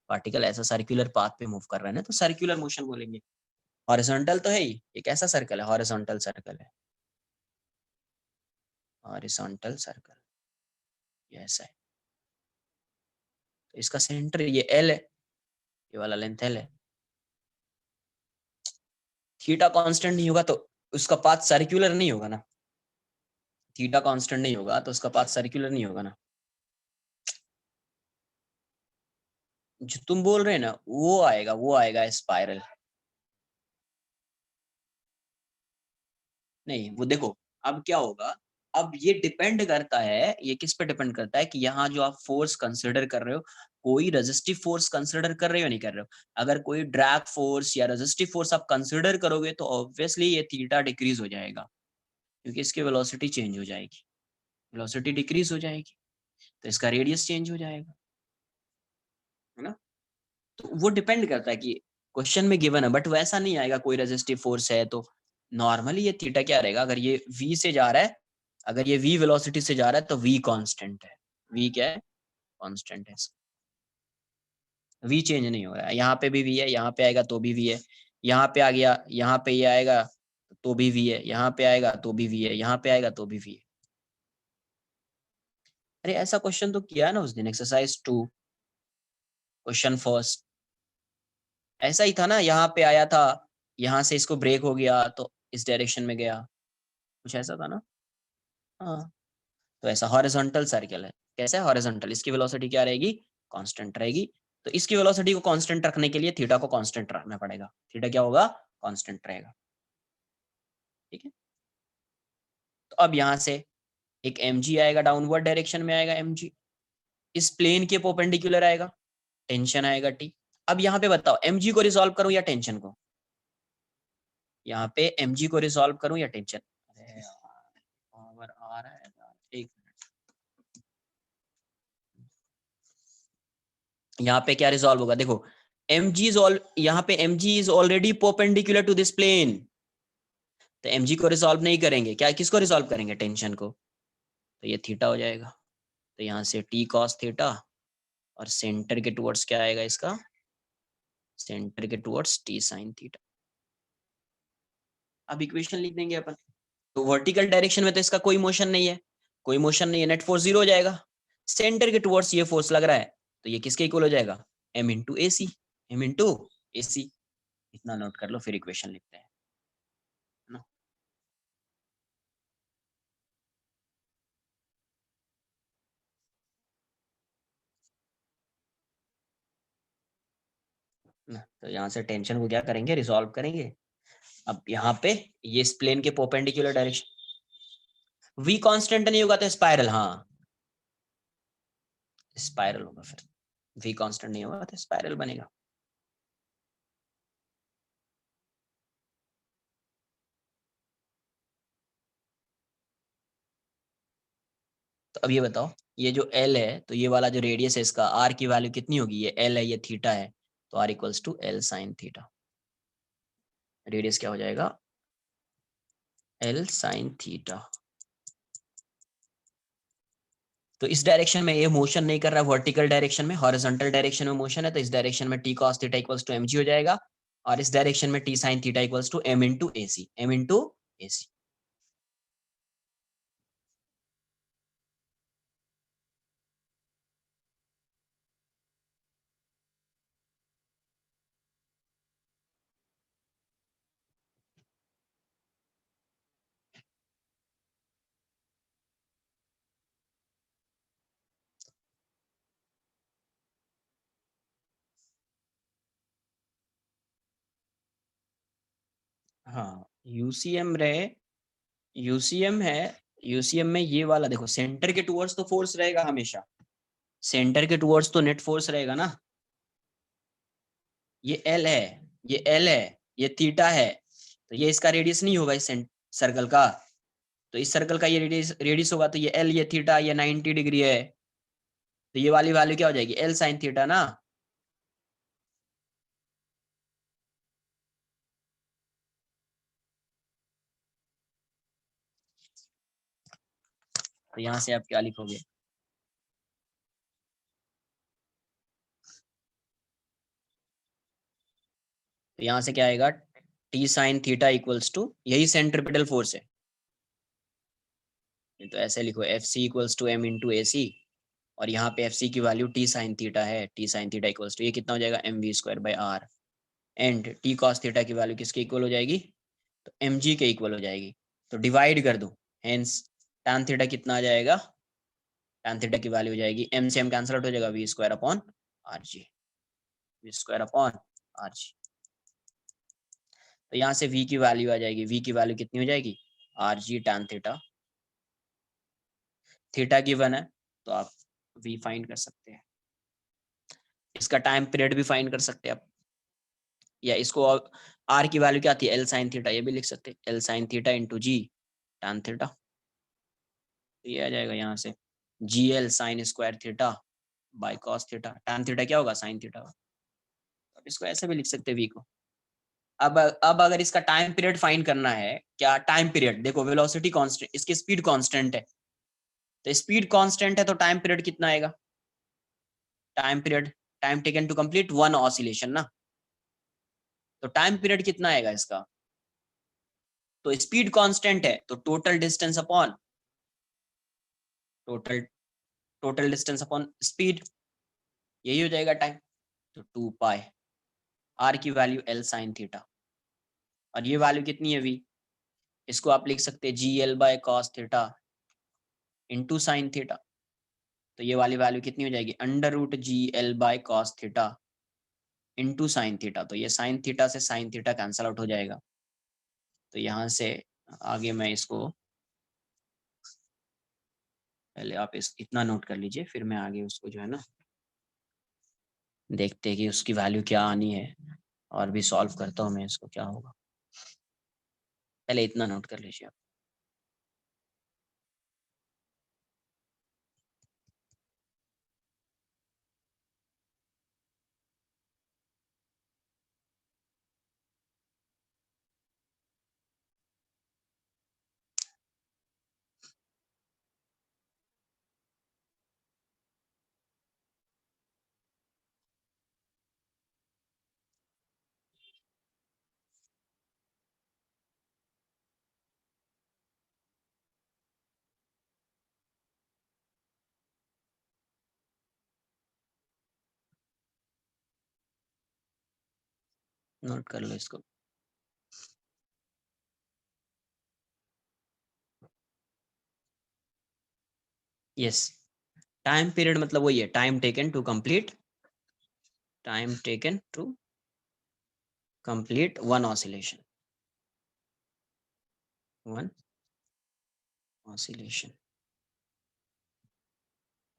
पार्टिकल ऐसा सर्कुलर पाथ पे मूव कर रहा है ना, तो सर्कुलर मोशन बोलेंगे। हॉरिजॉन्टल तो है ही, ये कैसा सर्कल है, हॉरिजॉन्टल सर्कल है, हॉरिजॉन्टल सर्कल, ये ऐसा है, तो इसका सेंटर ये एल है, ये वाला लेंथ एल है, थीटा कांस्टेंट नहीं होगा तो उसका पाथ सर्कुलर नहीं होगा ना, थीटा कांस्टेंट नहीं होगा तो उसका पाथ सर्कुलर नहीं होगा ना। जो तुम बोल रहे हैं ना वो आएगा स्पाइरल। नहीं वो देखो, अब क्या होगा, अब ये डिपेंड करता है, ये किस पे डिपेंड करता है कि यहाँ जो आप फोर्स कंसिडर कर रहे हो कोई रेजिस्टिव फोर्स कंसिडर कर रहे हो नहीं कर रहे हो? अगर कोई ड्रैग फोर्स या रेजिस्टिव फोर्स आप कंसिडर करोगे तो ऑब्वियसली ये थीटा डिक्रीज हो जाएगा, क्योंकि इसकी वेलोसिटी चेंज हो जाएगी, वेलोसिटी डिक्रीज हो जाएगी, तो इसका रेडियस चेंज हो जाएगा, है ना? तो वो डिपेंड करता है कि क्वेश्चन में गिवन है, बट वैसा नहीं आएगा कोई रेजिस्टिव फोर्स है तो नॉर्मली ये थीटा क्या रहेगा, अगर ये v से जा रहा है, अगर ये v वेलोसिटी से जा रहा है तो v कांस्टेंट है, v क्या है, कांस्टेंट है, v चेंज नहीं हो रहा है, यहाँ पे भी v है, यहाँ पे आएगा तो भी v है, यहाँ पे आ गया, यहाँ पे ये आएगा तो भी v है, यहाँ पे आएगा तो भी v है, यहाँ पे आएगा तो भी v है। अरे ऐसा क्वेश्चन तो किया है ना उस दिन, एक्सरसाइज 2 क्वेश्चन फर्स्ट, ऐसा ही था ना, यहाँ पे आया था, यहाँ से इसको ब्रेक हो गया तो इस डायरेक्शन में गया, कुछ ऐसा था ना। हाँ, तो ऐसा हॉरिजॉन्टल सर्कल है, कैसे है हॉरिजॉन्टल, इसकी वेलोसिटी क्या रहेगी, कांस्टेंट रहेगी, तो इसकी वेलोसिटी को कांस्टेंट रखने के लिए थीटा को कांस्टेंट रखना पड़ेगा, थीटा क्या होगा, कांस्टेंट रहेगा, ठीक है। तो अब यहाँ से एक mg आएगा, डाउनवर्ड डायरेक्शन में आएगा mg, इस प्लेन के परपेंडिकुलर आएगा, टेंशन आएगा t। अब यहाँ पे बताओ mg को रिजॉल्व करूं या टेंशन को, यहाँ पे mg को रिजॉल्व करूं या टेंशन, अरे पावर आ रहा है, एक यहाँ पे क्या रिजॉल्व होगा, देखो mg इज ऑल, यहाँ पे mg is already perpendicular to this plane, तो mg को रिजॉल्व नहीं करेंगे, क्या किसको रिजॉल्व करेंगे, टेंशन को, तो ये थीटा हो जाएगा, तो यहाँ से t cos थीटा, और सेंटर के टुवर्ड्स क्या आएगा इसका, सेंटर के टुवर्ड्स t sin थीटा। अब इक्वेशन लिख देंगे अपन, तो वर्टिकल डायरेक्शन में तो इसका कोई मोशन नहीं है, कोई मोशन नहीं है, नेट फोर्स 0 हो जाएगा, सेंटर के टुवर्ड्स ये फोर्स लग रहा है, तो ये किसके इक्वल हो जाएगा, m इंटू ए सी, m इंटू ए सी, इतना नोट कर लो, फिर इक्वेशन लिखते हैं ना। तो यहाँ से टेंशन को क्या करेंगे, रिजॉल्व करेंगे। अब यहाँ पे ये इस प्लेन के परपेंडिकुलर डायरेक्शन, v कांस्टेंट नहीं होगा तो स्पाइरल, हाँ स्पाइरल होगा, फिर v कांस्टेंट नहीं होगा तो स्पाइरल बनेगा। तो अब ये बताओ, ये जो l है, तो ये वाला जो रेडियस है इसका r की वैल्यू कितनी होगी, ये l है, ये थीटा है, तो r equals to l sine theta, radius क्या हो जाएगा, l साइन थीटा। तो इस डायरेक्शन में ये मोशन नहीं कर रहा, वर्टिकल डायरेक्शन में, हॉरिजॉन्टल डायरेक्शन में मोशन है, तो इस डायरेक्शन में t cos theta equals to mg हो जाएगा, और इस डायरेक्शन में t sin theta equals to m into A C, m into A C. हाँ यूसीएम रहे, यूसीएम है, यूसीएम में ये वाला देखो, सेंटर के टुवर्ड्स तो फोर्स रहेगा हमेशा, सेंटर के टुवर्ड्स तो नेट फोर्स रहेगा ना, ये एल है, ये एल है, ये थीटा है, तो ये इसका रेडियस नहीं होगा इस सर्कल का, तो इस सर्कल का ये रेडियस रेडियस होगा, तो ये एल, ये थीटा, ये 90 डिग्री है, तो ये वाली वैल्यू क्या हो जाएगी, एल साइन थीटा ना। तो यहाँ से आप क्या लिखोगे, तो यहाँ से क्या आएगा, T sine theta equals to, यही सेंट्रीपिटल फोर्स है, तो ऐसे लिखो F C equals to M into A C, और यहाँ पे एफ सी की वैल्यू टी साइन थीटा है, T sine theta equals to ये कितना हो जाएगा, M we square by R, and T cos theta की वैल्यू किसके इक्वल हो जाएगी, तो एम जी के इक्वल हो जाएगी, तो डिवाइड कर दो, हेंस tan थीटा कितना आ जाएगा, tan थीटा की वैल्यू हो जाएगी, एम से एम कैंसल आउट हो जाएगा, we square upon r g, v square upon r g, तो यहाँ से v की वैल्यू आ जाएगी, v की वैल्यू कितनी हो जाएगी, R G tan theta, theta given है तो आप v फाइंड कर सकते हैं। इसका टाइम पीरियड भी फाइंड कर सकते हैं आप, या इसको आर की वैल्यू क्या आती है, एल साइन थीटा, ये भी लिख सकते हैं, एल साइन थीटा इंटू जी टैन थीटा, तो ये आ जाएगा यहाँ से G L sine square theta bye cos theta, tan theta क्या होगा, साइन थीटा। अब इसको ऐसे भी लिख सकते हैं वी को। अब अगर इसका टाइम पीरियड फाइंड करना है, क्या टाइम पीरियड, देखो वेलोसिटी कांस्टेंट, इसकी स्पीड कांस्टेंट है, तो स्पीड कांस्टेंट है तो टाइम पीरियड कितना आएगा, time period, time taken to complete one oscillation ना, तो टाइम पीरियड कितना आएगा इसका, तो स्पीड कांस्टेंट है तो total distance upon total distance upon speed, यही हो जाएगा टाइम, तो 2 पाई आर की वैल्यू एल साइन थीटा, और ये वैल्यू कितनी है वी, इसको आप लिख सकते हैं g l by cos theta into sine theta, तो ये वाली वैल्यू कितनी हो जाएगी, under root g l by cos theta into sine theta, तो ये साइन थीटा से साइन थीटा कैंसल आउट हो जाएगा, तो यहाँ से आगे मैं इसको, पहले आप इतना नोट कर लीजिए, फिर मैं आगे उसको जो है ना देखते हैं कि उसकी वैल्यू क्या आनी है, और भी सॉल्व करता हूँ मैं इसको क्या होगा, पहले इतना नोट कर लीजिए आप। नोट कर लो इसको, यस, टाइम पीरियड मतलब वही है, time taken to complete, time taken to complete one oscillation, one oscillation,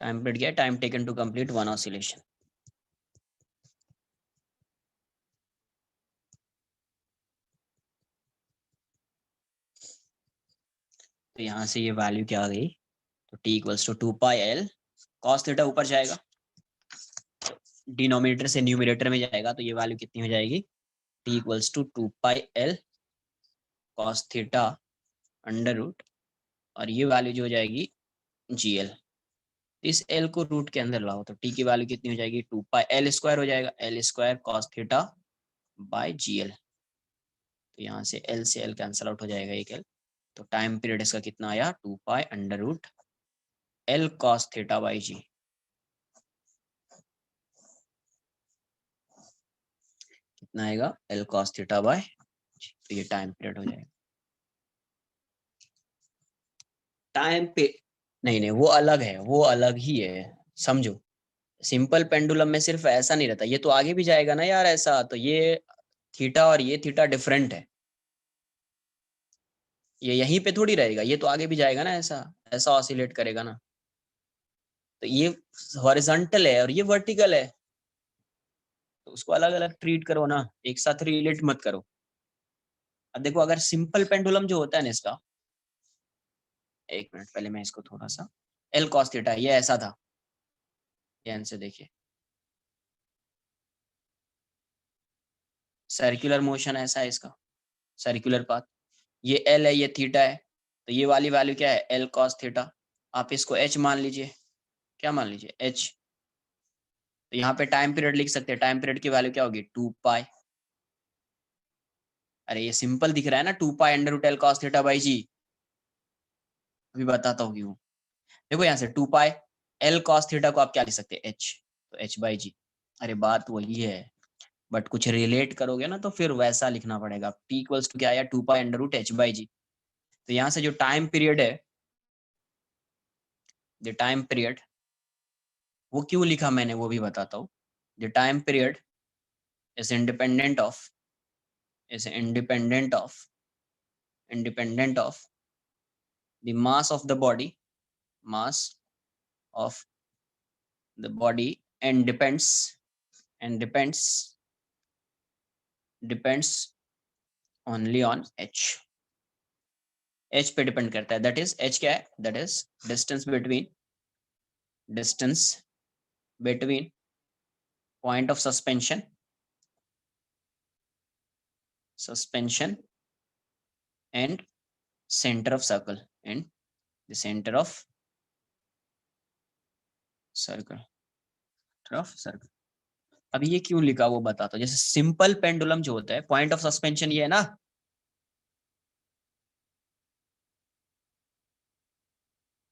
time period क्या है, time taken to complete one oscillation, तो यहाँ से ये वैल्यू क्या आ गई, तो t equals to 2 pi l cos theta ऊपर जाएगा, डिनोमिनेटर से न्यूमरेटर में जाएगा, तो ये वैल्यू कितनी हो जाएगी, t equals to 2 pi l cos theta under root, और ये वैल्यू जो हो जाएगी जी एल, इस एल को रूट के अंदर लाओ, तो टी की वैल्यू कितनी हो जाएगी, 2 पाई एल स्क्वायर हो जाएगा, L square cos theta by G L, तो यहाँ से एल से एल कैंसल आउट हो जाएगा एक एल, तो टाइम पीरियड इसका कितना आया, 2 pi under root L cos theta by G, कितना आएगा, एल कॉस थीटा बाय, तो ये टाइम पीरियड हो जाएगा। टाइम पे नहीं नहीं, वो अलग है, वो अलग ही है, समझो, सिंपल पेंडुलम में सिर्फ ऐसा नहीं रहता, ये तो आगे भी जाएगा ना यार ऐसा, तो ये थीटा और ये थीटा डिफरेंट है, ये यहीं पे थोड़ी रहेगा, ये तो आगे भी जाएगा ना ऐसा, ऐसा ऑसिलेट करेगा ना, तो ये हॉरिजॉन्टल है और ये वर्टिकल है, तो उसको अलग अलग ट्रीट करो ना, एक साथ रिलेट मत करो। अब देखो अगर सिंपल पेंडुलम जो होता है ना इसका, एक मिनट पहले मैं इसको थोड़ा सा, एल कॉस थीटा ये ऐसा था, ध्यान से देखिए, सर्कुलर मोशन ऐसा है इसका, सर्कुलर पाथ, ये एल है ये थीटा है, तो ये वाली वैल्यू क्या है, एल कॉस थीटा, आप इसको एच मान लीजिए, क्या मान लीजिए, एच, तो यहाँ पे टाइम पीरियड लिख सकते हैं, टाइम पीरियड की वैल्यू क्या होगी, 2 पाई, अरे ये सिंपल दिख रहा है ना, 2 pi under root L cos theta by G, अभी बताता हूँ क्यों, देखो यहाँ से 2 पाई एल कॉस थीटा को आप क्या लिख सकते हैं, एच, तो एच बाई जी, अरे बात वही है, बट कुछ रिलेट करोगे ना तो फिर वैसा लिखना पड़ेगा, टी इक्वल्स टू क्या आया, 2 pi under root H by जी, तो यहाँ से जो टाइम पीरियड है, द टाइम पीरियड, वो क्यों लिखा मैंने वो भी बताता हूँ, the time period is independent of, is independent of the mass of the body, mass of the body, and depends and depends only on h. h पे डिपेंड करता है, दैट इज h क्या है, that is distance between point of suspension and center of circle and the center of circle. अब ये क्यों लिखा वो बताता हूं। जैसे सिंपल पेंडुलम जो होता है, पॉइंट ऑफ सस्पेंशन ये है ना,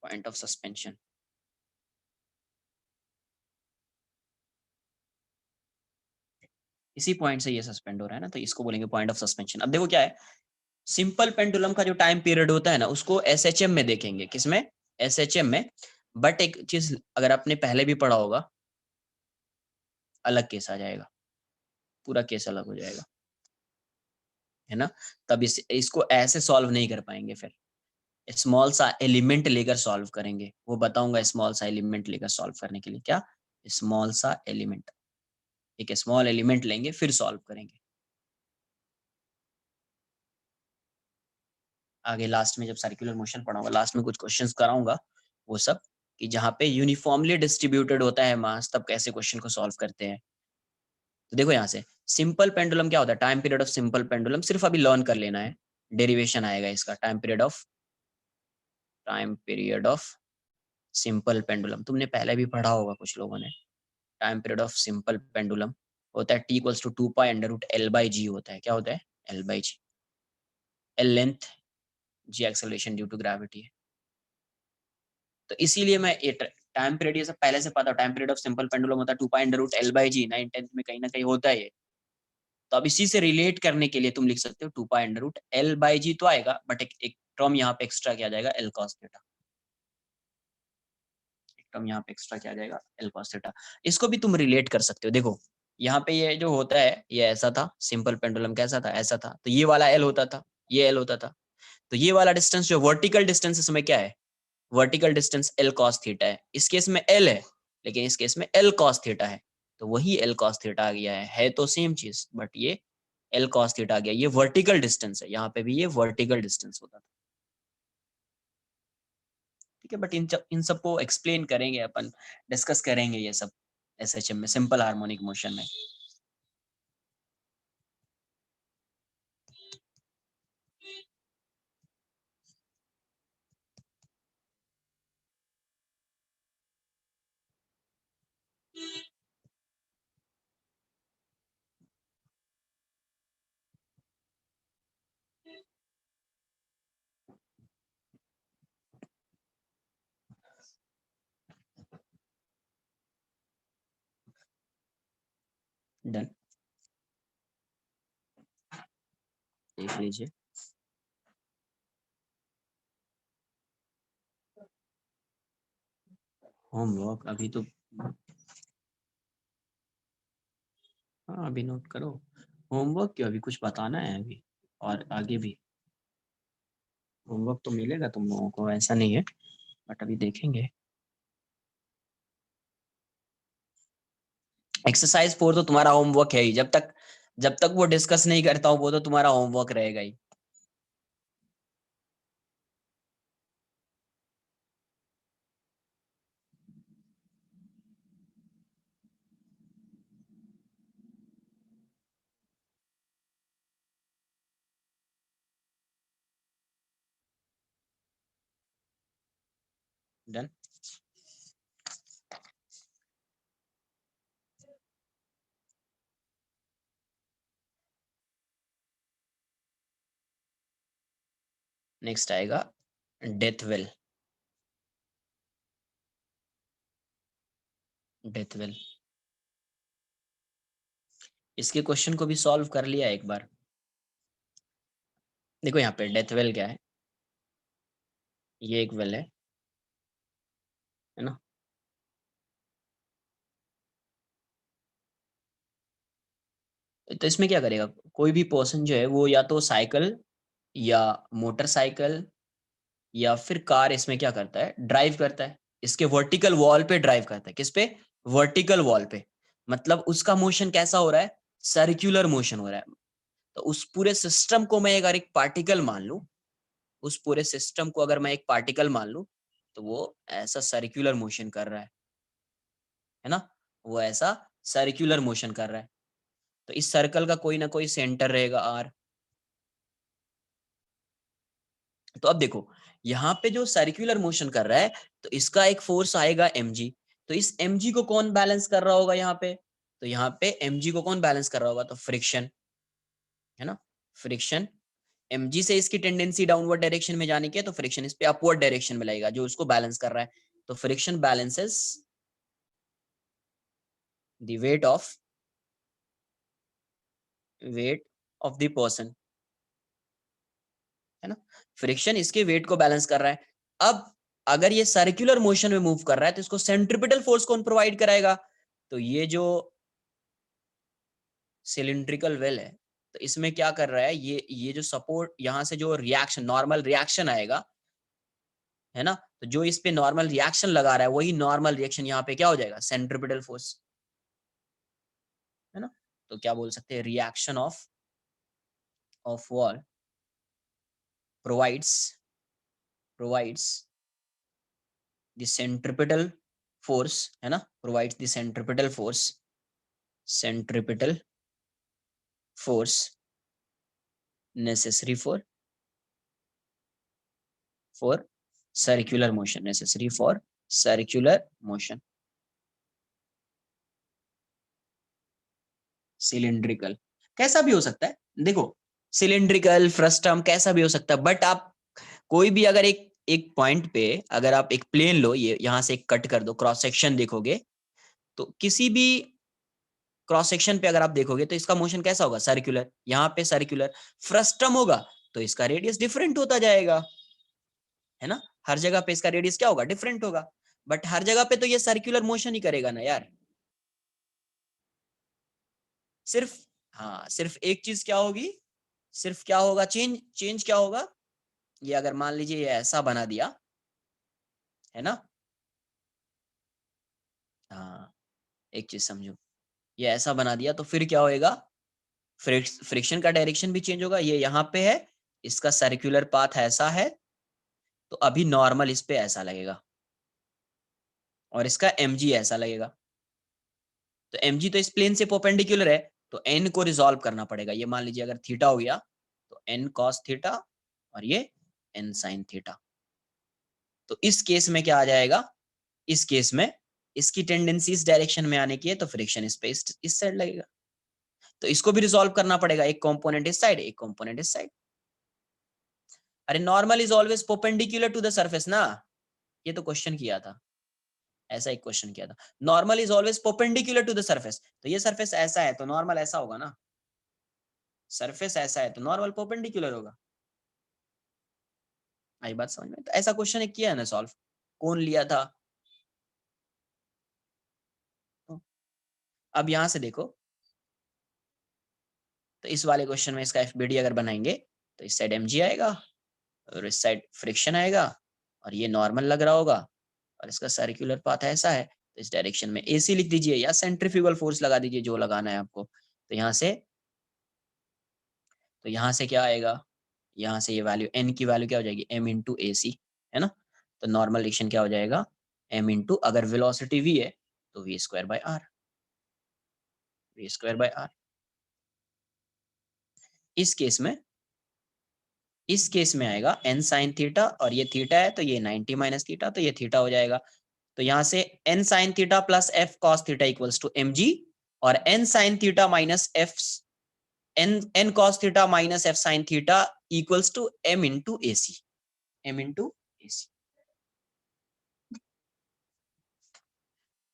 पॉइंट ऑफ सस्पेंशन, इसी पॉइंट से ये सस्पेंड हो रहा है ना, तो इसको बोलेंगे पॉइंट ऑफ सस्पेंशन। अब देखो क्या है, सिंपल पेंडुलम का जो टाइम पीरियड होता है ना, उसको एसएचएम में देखेंगे। किसमें? एसएचएम में। बट एक चीज अगर आपने पहले भी पढ़ा होगा, अलग केस आ जाएगा, पूरा केस अलग हो जाएगा, है ना। तब इसको ऐसे सॉल्व नहीं कर पाएंगे, फिर स्मॉल सा एलिमेंट लेकर सॉल्व करेंगे। वो बताऊंगा स्मॉल सा एलिमेंट लेकर सॉल्व करने के लिए। क्या? स्मॉल सा एलिमेंट, एक स्मॉल एलिमेंट लेंगे फिर सॉल्व करेंगे आगे। लास्ट में जब सर्कुलर मोशन पढ़ाऊंगा, लास्ट में कुछ क्वेश्चंस कराऊंगा वो सब, कि जहाँ पे यूनिफॉर्मली डिस्ट्रीब्यूटेड होता है मास, तब कैसे क्वेश्चन को सॉल्व करते हैं। तो देखो यहाँ से सिंपल पेंडुलम क्या होता है, time period of simple pendulum सिर्फ अभी लर्न कर लेना है, डेरिवेशन आएगा इसका। Time period of simple pendulum तुमने पहले भी पढ़ा होगा कुछ लोगों ने। Time period of simple pendulum होता है t = 2 pi under root L/g होता है। क्या होता है? L/g। L length, g acceleration due to gravity है। तो इसीलिए मैं ये टाइम पीरियड ये सब पहले से पता। Time period of simple pendulum होता है 2 pi under root L/g। 9th 10th में कहीं ना कहीं होता है ये। तो अब इसी से रिलेट करने के लिए तुम लिख सकते हो 2 पाई अंडर रूट L/g तो आएगा, बट एक टर्म यहाँ पे एक्स्ट्रा किया जाएगा, L cos थीटा। एक टर्म यहाँ पे एक्स्ट्रा किया जाएगा, L cos थीटा। इसको भी तुम रिलेट कर सकते हो। देखो यहाँ पे ये जो होता है, ये ऐसा था, सिंपल पेंडुलम कैसा था, ऐसा था, तो ये वाला L होता था, ये L होता था। तो ये वाला डिस्टेंस जो वर्टिकल डिस्टेंस इसमें क्या है, vertical distance L cos theta है। इस केस में L है, लेकिन इस केस में L cos थीटा है, तो वही L cos थीटा आ गया है तो सेम चीज, बट ये L cos थीटा आ गया। ये वर्टिकल डिस्टेंस है, यहाँ पे भी ये वर्टिकल डिस्टेंस होता था। ठीक है, बट इन सबको एक्सप्लेन करेंगे अपन, डिस्कस करेंगे ये सब एसएचएम में, सिंपल हार्मोनिक मोशन में। डन, देख लीजिए। होमवर्क अभी तो, हाँ अभी नोट करो। होमवर्क क्यों, अभी कुछ बताना है अभी, और आगे भी होमवर्क तो मिलेगा तुम लोगों को, ऐसा नहीं है, बट अभी देखेंगे। एक्सरसाइज 4 तो तुम्हारा होमवर्क है ही, जब तक वो डिस्कस नहीं करता हूँ वो तो तुम्हारा होमवर्क रहेगा ही। डन। नेक्स्ट आएगा डेथ वेल। डेथ वेल, इसके क्वेश्चन को भी सॉल्व कर लिया एक बार। देखो यहाँ पे डेथ वेल क्या है, ये एक वेल है ना। तो इसमें क्या करेगा, कोई भी पर्सन जो है वो या तो साइकिल या मोटरसाइकिल या फिर कार, इसमें क्या करता है, ड्राइव करता है। इसके वर्टिकल वॉल पे ड्राइव करता है। किस पे? वर्टिकल वॉल पे। मतलब उसका मोशन कैसा हो रहा है, सर्कुलर मोशन हो रहा है। तो उस पूरे सिस्टम को मैं अगर एक पार्टिकल मान लूं, उस पूरे सिस्टम को अगर मैं एक पार्टिकल मान लूं, तो वो ऐसा सर्कुलर मोशन कर रहा है ना, वो ऐसा सर्कुलर मोशन कर रहा है। तो इस सर्कल का कोई ना कोई सेंटर रहेगा आर। तो अब देखो यहाँ पे जो सर्कुलर मोशन कर रहा है, तो इसका एक फोर्स आएगा mg। तो इस mg को कौन बैलेंस कर रहा होगा यहाँ पे, तो यहाँ पे mg को कौन बैलेंस कर रहा होगा, तो फ्रिक्शन, है ना, फ्रिक्शन। mg से इसकी टेंडेंसी डाउनवर्ड डायरेक्शन में जाने की है, तो फ्रिक्शन इस पे अपवर्ड डायरेक्शन में लगेगा, जो उसको बैलेंस कर रहा है। तो friction balances the weight of the person, है ना, फ्रिक्शन इसके वेट को बैलेंस कर रहा है। अब अगर ये सर्कुलर मोशन में मूव कर रहा है, तो इसको सेंट्रिपिटल फोर्स कौन प्रोवाइड कराएगा, तो ये जो सिलिंड्रिकल वेल है, तो इसमें क्या कर रहा है, ये जो सपोर्ट यहाँ से जो रिएक्शन, नॉर्मल रिएक्शन आएगा, है ना, तो जो इस पे नॉर्मल रिएक्शन लगा रहा है, वही नॉर्मल रिएक्शन यहाँ पे क्या हो जाएगा, सेंट्रिपिटल फोर्स, है ना। तो क्या बोल सकते हैं, reaction of wall provides provides the centripetal force, है ना, provides the centripetal force necessary for circular motion, necessary for circular motion, cylindrical कैसा भी हो सकता है, देखो सिलिंड्रिकल फ्रस्टम कैसा भी हो सकता है, बट आप कोई भी अगर एक एक पॉइंट पे अगर आप एक प्लेन लो, ये यहां से एक कट कर दो, क्रॉस सेक्शन देखोगे, तो किसी भी क्रॉस सेक्शन पे अगर आप देखोगे, तो इसका मोशन कैसा होगा, सर्कुलर, यहाँ पे सर्कुलर। फ्रस्टम होगा तो इसका रेडियस डिफरेंट होता जाएगा, है ना, हर जगह पे इसका रेडियस क्या होगा, डिफरेंट होगा। बट हर जगह पे तो ये सर्कुलर मोशन ही करेगा ना यार। सिर्फ, हाँ सिर्फ एक चीज क्या होगी, सिर्फ क्या होगा, चेंज चेंज क्या होगा, ये अगर मान लीजिए ये ऐसा बना दिया, है ना, हाँ एक चीज समझो, ये ऐसा बना दिया, तो फिर क्या होएगा, फ्रिक्शन का डायरेक्शन भी चेंज होगा। ये यहाँ पे है, इसका सर्कुलर पाथ ऐसा है, तो अभी नॉर्मल इस पे ऐसा लगेगा, और इसका mg ऐसा लगेगा। तो mg तो इस प्लेन से परपेंडिकुलर है, तो n को रिजॉल्व करना पड़ेगा। ये मान लीजिए अगर थीटा हो गया, तो n cos थीटा, और ये n sin थीटा। तो इस केस में क्या आ जाएगा, इस केस में इसकी टेंडेंसी इस डायरेक्शन में आने की है, तो फ्रिक्शन इस पे इस साइड लगेगा। तो इसको भी रिजॉल्व करना पड़ेगा, एक कंपोनेंट इस साइड, एक कंपोनेंट इस साइड। अरे normal is always perpendicular to the surface ना, ये तो क्वेश्चन किया था, ऐसा एक क्वेश्चन किया था, normal is always perpendicular to the surface. तो ये सरफेस ऐसा है, तो नॉर्मल ऐसा होगा ना, सरफेस ऐसा है तो नॉर्मल परपेंडिकुलर होगा। आई बात समझ में, तो ऐसा क्वेश्चन एक किया है ना सॉल्व, कौन लिया था। तो अब यहां से देखो, तो इस वाले क्वेश्चन में इसका एफबीडी अगर बनाएंगे, तो इस साइड mg आएगा, और इस साइड फ्रिक्शन आएगा, और ये नॉर्मल लग रहा होगा, और इसका सर्कुलर पाथ ऐसा है, तो इस डायरेक्शन में AC लिख दीजिए, या सेंट्रीफ्यूगल फोर्स लगा दीजिए, जो लगाना है आपको। तो यहाँ से क्या आएगा, यहाँ से ये वैल्यू n की वैल्यू क्या हो जाएगी, m इंटू AC, है ना। तो नॉर्मल रिएक्शन क्या हो जाएगा, m इंटू, अगर वेलोसिटी v है, तो v square by r, v square by r। इस केस में, इस केस में आएगा n साइन थीटा, और ये थीटा है, तो ये 90 माइनस थीटा, तो ये थीटा हो जाएगा। तो यहाँ से n sine theta plus f cos theta equals to mg, और n sine theta minus f n cos theta minus f sine theta equals to m into AC, m into AC।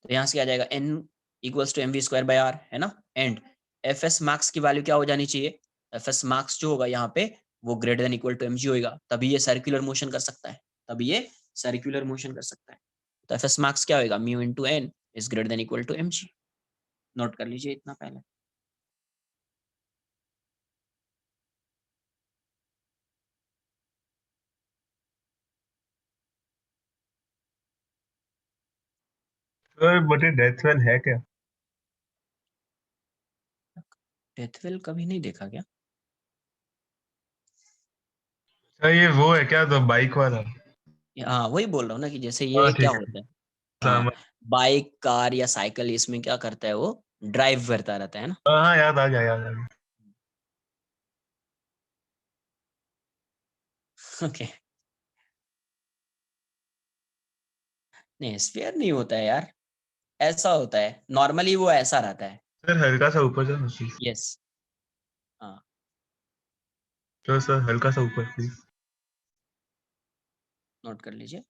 तो यहाँ से क्या आ जाएगा, n equals to mv square by r, है ना। And fs max की वैल्यू क्या हो जानी चाहिए, fs मैक्स जो होगा यहाँ पे, वो greater than equal to mg होगा, तभी ये सर्कुलर मोशन कर सकता है, तभी ये सर्कुलर मोशन कर सकता है। तो fs मैक्स क्या होगा, mu into n is greater than equal to mg। Note कर लीजिए इतना पहले। सर बट ये डेथ वेल है क्या? डेथ वेल कभी नहीं देखा क्या? अच्छा ये वो है क्या तो बाइक वाला? हाँ वही बोल रहा हूँ ना कि जैसे ये हाँ क्या ठीक है। होता है, हाँ समझ। बाइक कार या साइकिल, इसमें क्या करता है वो ड्राइव करता रहता है ना। हाँ याद आ गया याद आ गया। ओके। नहीं स्फीयर नहीं होता है यार, ऐसा होता है नॉर्मली, वो ऐसा रहता है। सर हल्का सा ऊपर जाओ प्लीज। यस। हाँ तो सर हल्का सा ऊपर प्लीज। नोट कर लीजिए।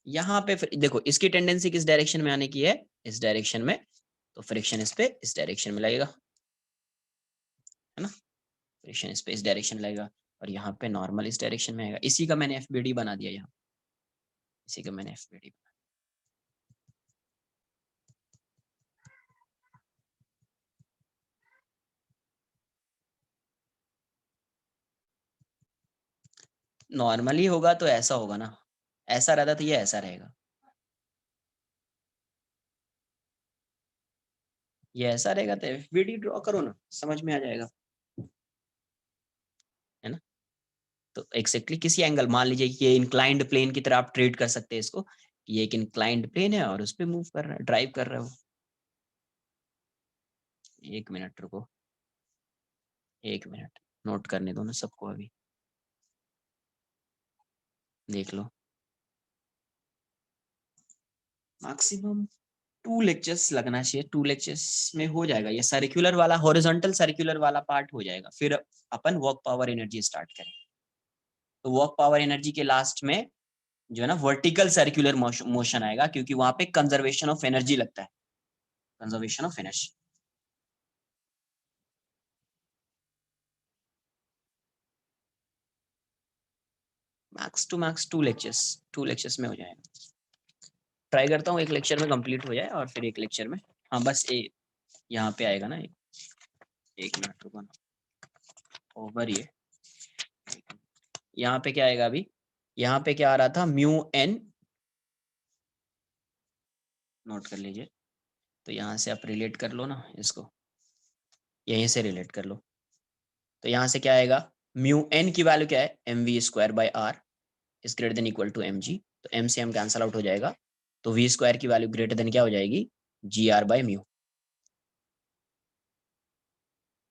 यहाँ पे फिर देखो इसकी टेंडेंसी किस डायरेक्शन में आने की है, इस डायरेक्शन में, तो फ्रिक्शन इस पे इस डायरेक्शन में लगेगा, है ना। फ्रिक्शन इस पे इस डायरेक्शन में लगेगा, और यहाँ पे नॉर्मल इस डायरेक्शन में आएगा। इसी का मैंने एफबीडी बना दिया यहाँ, इसी का मैंने एफबीडी। नॉर्मली होगा तो ऐसा होगा ना, ऐसा रहता तो ये ऐसा रहेगा, ये ऐसा रहेगा, तो एफबीडी ड्रॉ करो ना, समझ में आ जाएगा, है ना। तो एक्जेक्टली किसी एंगल, मान लीजिए कि ये इंक्लाइंड प्लेन की तरह आप ट्रीट कर सकते हैं इसको, ये एक इंक्लाइंड प्लेन है और उस पर मूव कर रहा है, ड्राइव कर रहा है वो। एक मिनट रुको, एक मिनट, नोट करने दो ना सबको, अभी देख लो। मैक्सिमम 2 लेक्चर्स लगना चाहिए, 2 लेक्चर्स में हो जाएगा ये सर्कुलर वाला, हॉरिजॉन्टल सर्कुलर वाला पार्ट हो जाएगा। फिर अपन वर्क पावर एनर्जी स्टार्ट करें, तो वर्क पावर एनर्जी के लास्ट में जो है ना वर्टिकल सर्कुलर मोशन आएगा, क्योंकि वहां पे कंजर्वेशन ऑफ एनर्जी लगता है, conservation of energy. Max to max 2 lectures, 2 lectures में हो जाएगा। ट्राई करता हूँ एक लेक्चर में कंप्लीट हो जाए, और फिर एक लेक्चर में, हाँ बस यहाँ पे आएगा ना, एक मिनट रुको ना, ओवर ये, यहाँ पे क्या आएगा अभी, यहाँ पे क्या आ रहा था, म्यू एन, नोट कर लीजिए। तो यहाँ से आप रिलेट कर लो ना इसको, यहीं से रिलेट कर लो। तो यहाँ से क्या आएगा, म्यू एन की वैल्यू क्या है, m we square by r is greater than equal to m g. तो एम से एम कैंसल आउट हो जाएगा, तो वी स्क्वायर की वैल्यू ग्रेटर देन क्या हो जाएगी, जी आर बाई म्यू।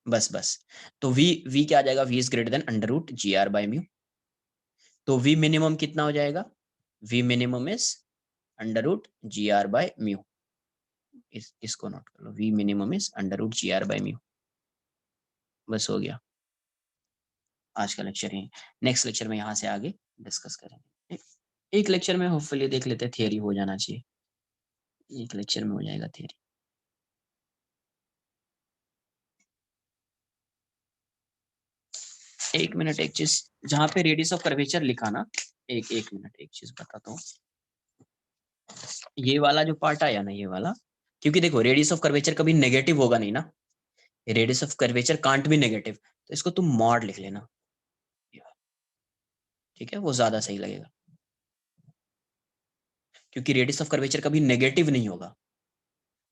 बस बस, तो वी क्या आ जाएगा, V is greater than under root G R by mu. तो वी मिनिमम कितना हो जाएगा, V minimum is under root G R by mu. इसको नोट कर लो, V minimum is under root G R by mu. बस हो गया आज का लेक्चर ही। नेक्स्ट लेक्चर में यहाँ से आगे डिस्कस करेंगे। एक लेक्चर में होपफुली देख लेते हैं, थियरी हो जाना चाहिए, एक लेक्चर में हो जाएगा थियरी। एक मिनट, एक चीज, जहाँ पे रेडियस ऑफ कर्वेचर लिखा ना, एक एक मिनट, एक चीज बताता हूँ। ये वाला जो पार्ट आया ना, ये वाला, क्योंकि देखो रेडियस ऑफ कर्वेचर कभी नेगेटिव होगा नहीं ना, रेडियस ऑफ कर्वेचर कांट भी नेगेटिव, तो इसको तुम मॉड लिख लेना, ठीक है, वो ज्यादा सही लगेगा, क्योंकि रेडियस ऑफ कर्वेचर कभी नेगेटिव नहीं होगा।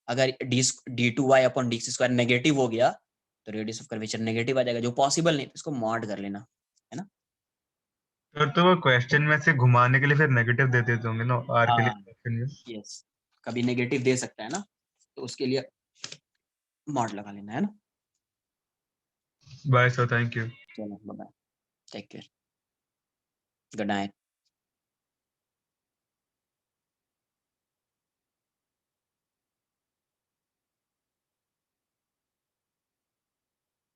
अगर d two y upon d square negative हो गया, तो रेडियस ऑफ कर्वेचर नेगेटिव आ जाएगा, जो पॉसिबल नहीं, तो इसको मॉड कर लेना, है ना। तो वो क्वेश्चन में से घुमाने के लिए फिर नेगेटिव दे देते होंगे ना आर के लिए हाँ क्वेश्चन में। यस, कभी नेगेटिव दे सकता है ना, तो उसके लिए मॉड लगा लेना, है ना। Bye sir thank you. चलो bye, take care, good night.